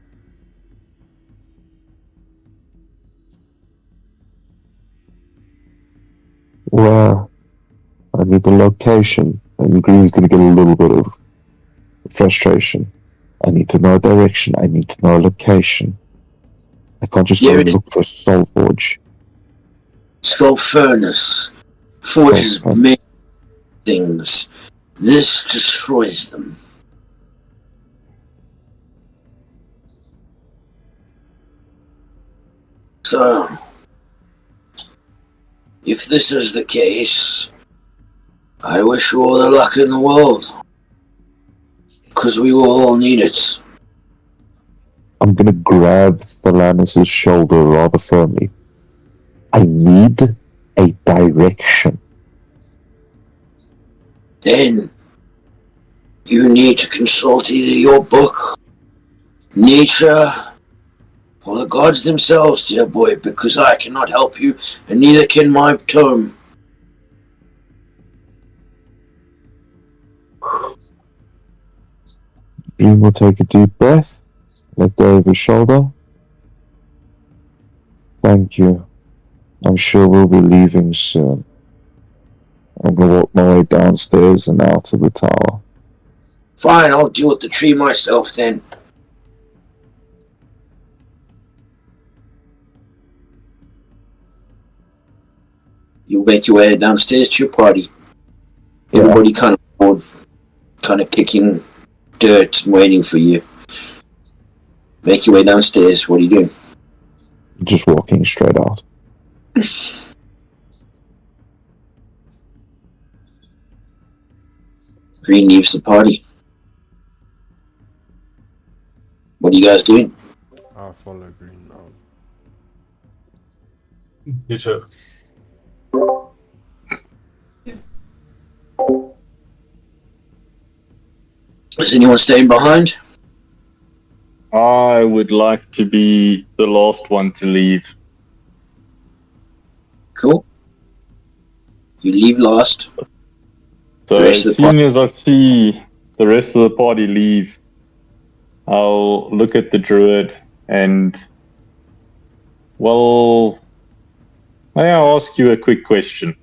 Well, I need the location, and Green's gonna get a little bit of frustration. I need to know direction. I need to know location. I can't just go There and is- look for a soul forge. Skull furnace. Forges Oh, many things. This destroys them. So, if this is the case, I wish you all the luck in the world. Because we will all need it. I'm gonna grab Thalanis' shoulder rather firmly. I need a direction. Then, you need to consult either your book, nature, or the gods themselves, dear boy, because I cannot help you, and neither can my tome. Dream will take a deep breath, let go of his shoulder. Thank you. I'm sure we'll be leaving soon. I'm gonna walk my way downstairs and out of the tower. Fine, I'll deal with the tree myself then. You make your way downstairs to your party. Yeah. Everybody kind of bored, kind of kicking dirt and waiting for you. Make your way downstairs. What are you doing? Just walking straight out. Green leaves the party. What are you guys doing? I follow Green now. You too. Is anyone staying behind? I would like to be the last one to leave. Cool. You leave last. So The rest as of the soon as I see the rest of the party leave, I'll look at the druid and, well, may I ask you a quick question?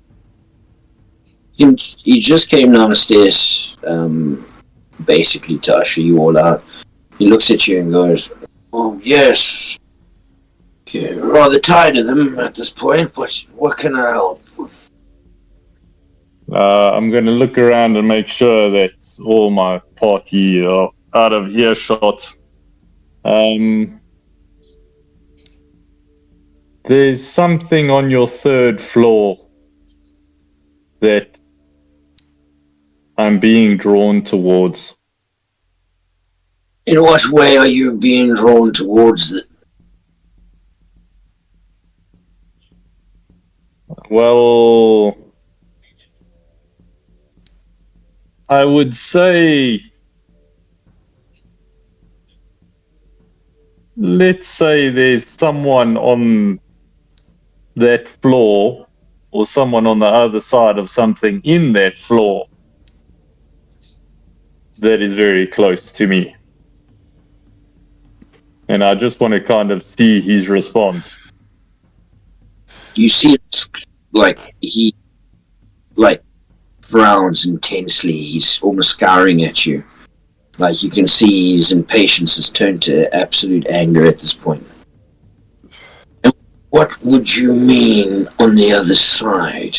He just came down the stairs, basically to usher you all out. He looks at you and goes, "Oh yes, yeah, rather tired of them at this point, but what can I help with?" I'm going to look around and make sure that all my party are out of earshot. There's something on your third floor that I'm being drawn towards. In what way are you being drawn towards it? Well, I would say, let's say there's someone on that floor or someone on the other side of something in that floor that is very close to me. And I just want to kind of see his response. You see, like he, like frowns intensely. He's almost scowling at you. Like you can see his impatience has turned to absolute anger at this point. And what would you mean on the other side?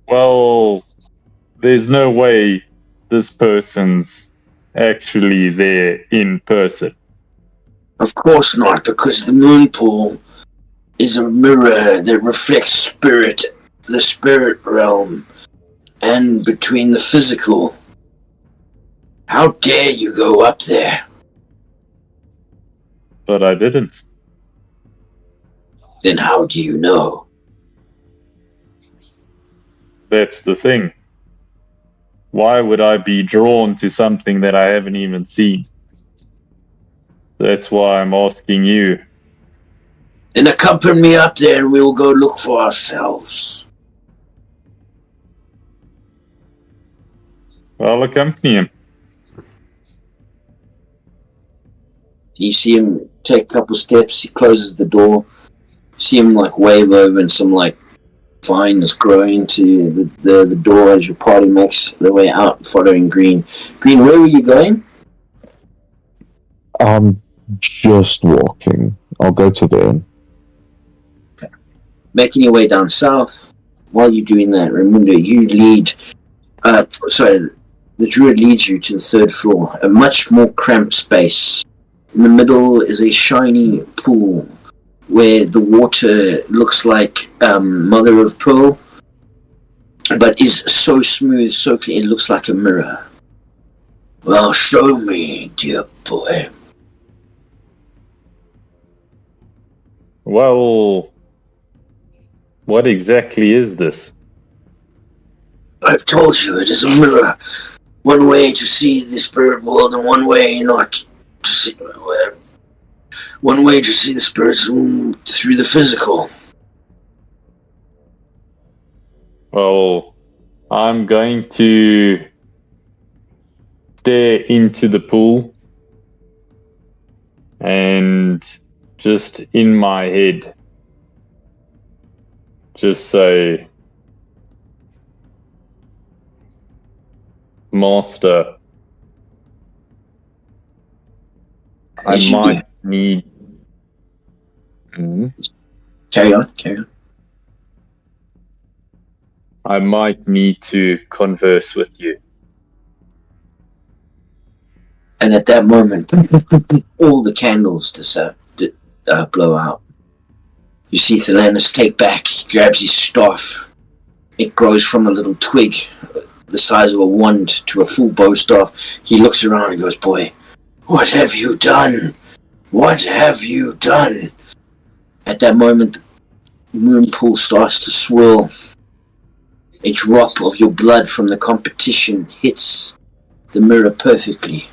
Well, there's no way this person's actually there in person. Of course not, because the moon pool is a mirror that reflects spirit, the spirit realm, and between the physical. How dare you go up there? But I didn't. Then how do you know? That's the thing. Why would I be drawn to something that I haven't even seen? That's why I'm asking you. Then accompany me up there and we will go look for ourselves. I'll accompany him. You see him take a couple steps, he closes the door. You see him like wave over and some like vines growing to the door as your party makes their way out, following Green. Green, where were you going? I'm just walking. I'll go to the inn. Making your way down south. While you're doing that, Raimundo, you lead. The druid leads you to the third floor, a much more cramped space. In the middle is a shiny pool where the water looks like mother of pearl, but is so smooth, so clean, it looks like a mirror. Well, show me, dear boy. Well, what exactly is this? I've told you, it is a mirror. One way to see the spirit world and one way not to see... One way to see the spirits through the physical. Well, I'm going to stare into the pool and just in my head just say, Master, I might need... Carry on. I might need to converse with you. And at that moment, all the candles blow out. You see Thalanus take back, he grabs his staff. It grows from a little twig, the size of a wand, to a full bow staff. He looks around and goes, boy, what have you done? What have you done? At that moment, the moon pool starts to swirl. A drop of your blood from the competition hits the mirror perfectly.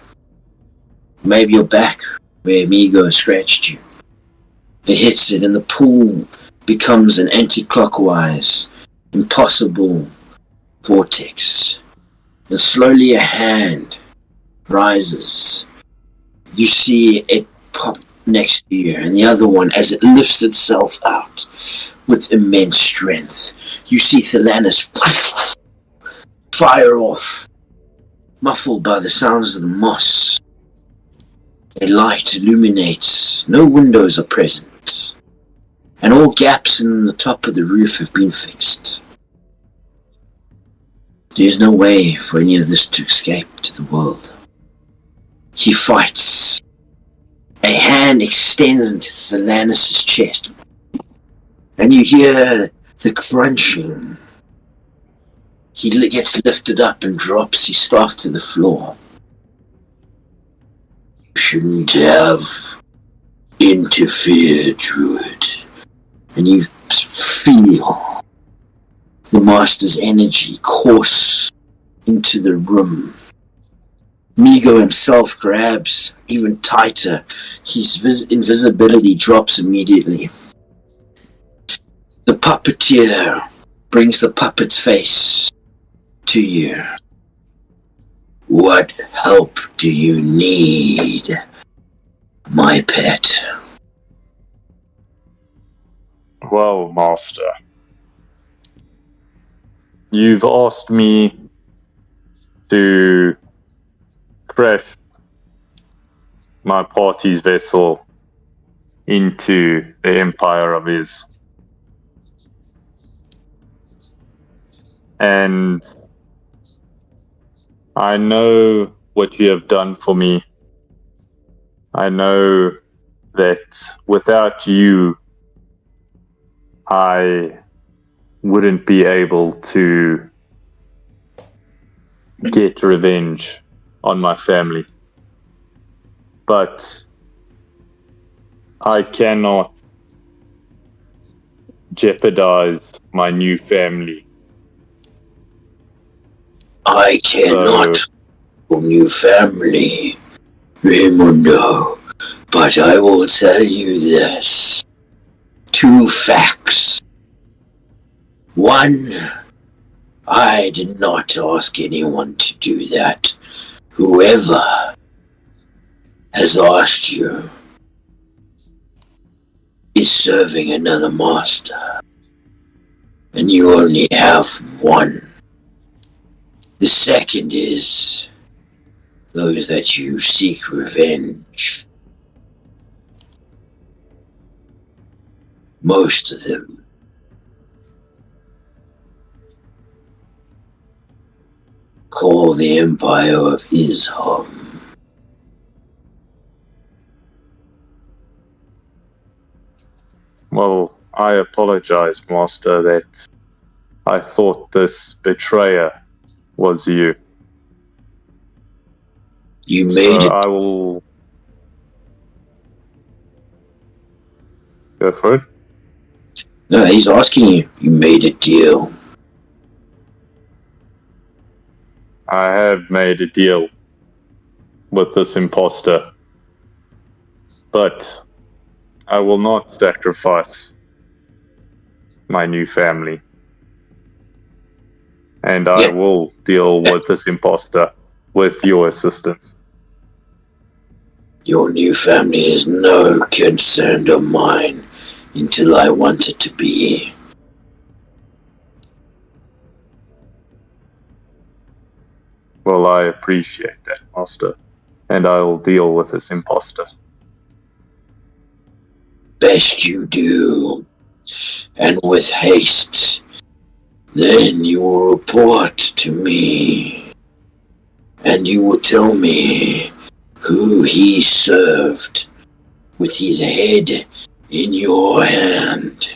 Maybe your back, where Migo scratched you. It hits it, and the pool becomes an anti-clockwise, impossible vortex. And slowly a hand rises. You see it pop next to you, and the other one as it lifts itself out with immense strength. You see Thalanus fire off, muffled by the sounds of the moss. A light illuminates. No windows are present, and all gaps in the top of the roof have been fixed. There is no way for any of this to escape to the world. He fights. A hand extends into Thalanus' chest, and you hear the crunching. He gets lifted up and drops his staff to the floor. You shouldn't have interfered, Druid. And you feel the Master's energy course into the room. Migo himself grabs even tighter. His invisibility drops immediately. The puppeteer brings the puppet's face to you. What help do you need, my pet? Well, Master, you've asked me to crash my party's vessel into the Empire of Iz. And I know what you have done for me. I know that without you, I wouldn't be able to get revenge on my family. But I cannot jeopardize my new family. I cannot new family, Raimundo, but I will tell you this. 2 facts. 1, I did not ask anyone to do that. Whoever has asked you is serving another master. and you only have one. The second is those that you seek revenge. Most of them call the Empire of his home. Well, I apologize, Master, that I thought this betrayer was you. You made So it. I will go for it. No, he's asking you. You made a deal. I have made a deal with this imposter, but I will not sacrifice my new family. And I Yeah. will deal with this imposter with your assistance. Your new family is no concern of mine until I want it to be. Well, I appreciate that, Master. And I will deal with this imposter. Best you do. And with haste. Then you will report to me. And you will tell me who he served with his head in your hand.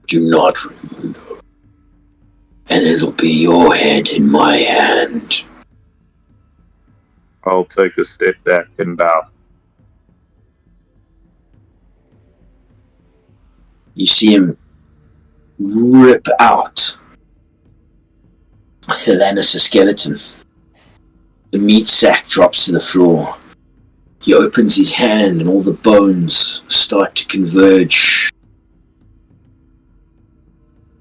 Do not remember. And it'll be your head in my hand. I'll take a step back and bow. You see him rip out Thalanus' skeleton. The meat sack drops to the floor. He opens his hand and all the bones start to converge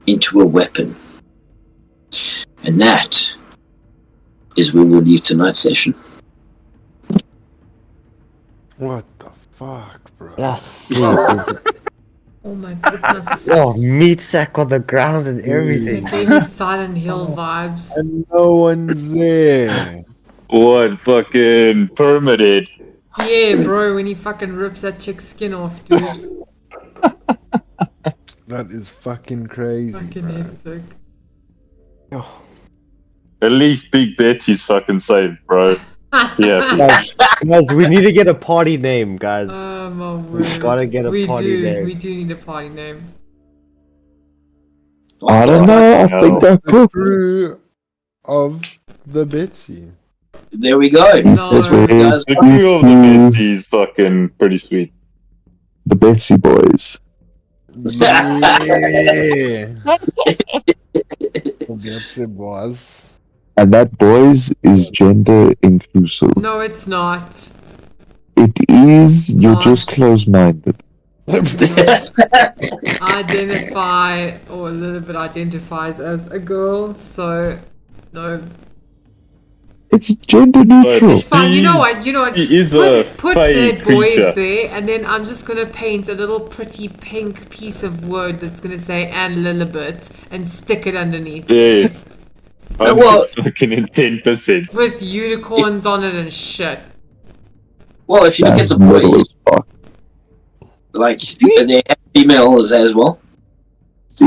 into a weapon. And that is where we'll leave tonight's session. What the fuck, bro? Yes. Oh my goodness. Oh, meat sack on the ground and everything. It gave me Silent Hill vibes. And no one's there. What fucking permitted? Yeah, bro, when he fucking rips that chick's skin off, dude. That is fucking crazy, Fucking bro. hectic. At least Big Betsy's fucking saved, bro. Yeah. Guys, we need to get a party name, guys. Oh my We word. gotta get a we party do. name. We do need a party name. I don't know. I think No. I could. Crew of the Betsy. There we go. No. Guys, The crew of the Betsy's fucking pretty sweet. The Betsy Boys. Yeah. The Betsy boys. And that boys is gender inclusive. No, it's not. It is. You're Not. just close-minded. Identify, or a little bit identifies as a girl, so no. It's gender neutral. It's fine. You know what? You know what? He is a Put fey their boys creature. there, and then I'm just gonna paint a little pretty pink piece of wood that's gonna say "and Lilibet" and stick it underneath Yes. well- Fucking in 10%. with unicorns on it and shit. well, if you look at That's the metal boys, as fuck. like, they have females as well. See?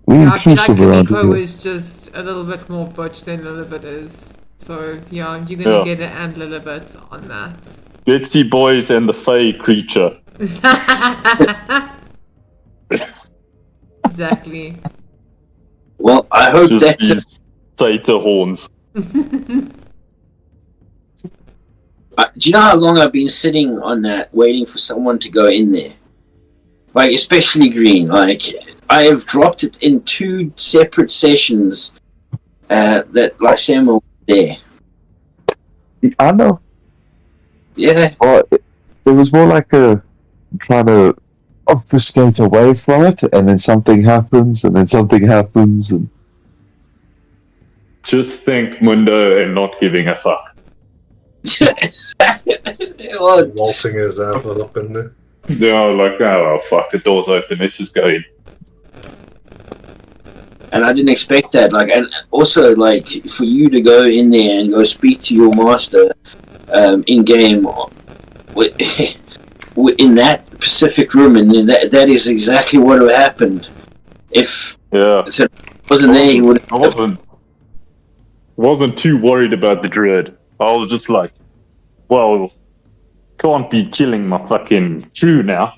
We Yeah, I feel like inclusive around Kamiko here. is just a little bit more butch than Lilibet is. So yeah, you're gonna Yeah. get an and Lilibet on that. Betsy Boys and the Fey creature. Exactly. Well, I hope Just that these satyr horns. do you know how long I've been sitting on that, waiting for someone to go in there? Like, especially Green. Like, I have dropped it in 2 separate sessions. That like Samuel was there. I know. Yeah. Well, it was more like a trying to obfuscate away from it, and then something happens, and then something happens, and Just think Mundo and not giving a fuck. Well, Waltzing his apple up in there. They are like, oh fuck, the door's open, let's just go in. And I didn't expect that. Like, and also like for you to go in there and go speak to your master in game, in that specific room, and then that is exactly what would have happened if Yeah. it wasn't there. He would. I wasn't too worried about the druid. I was just like, well, can't be killing my fucking crew now.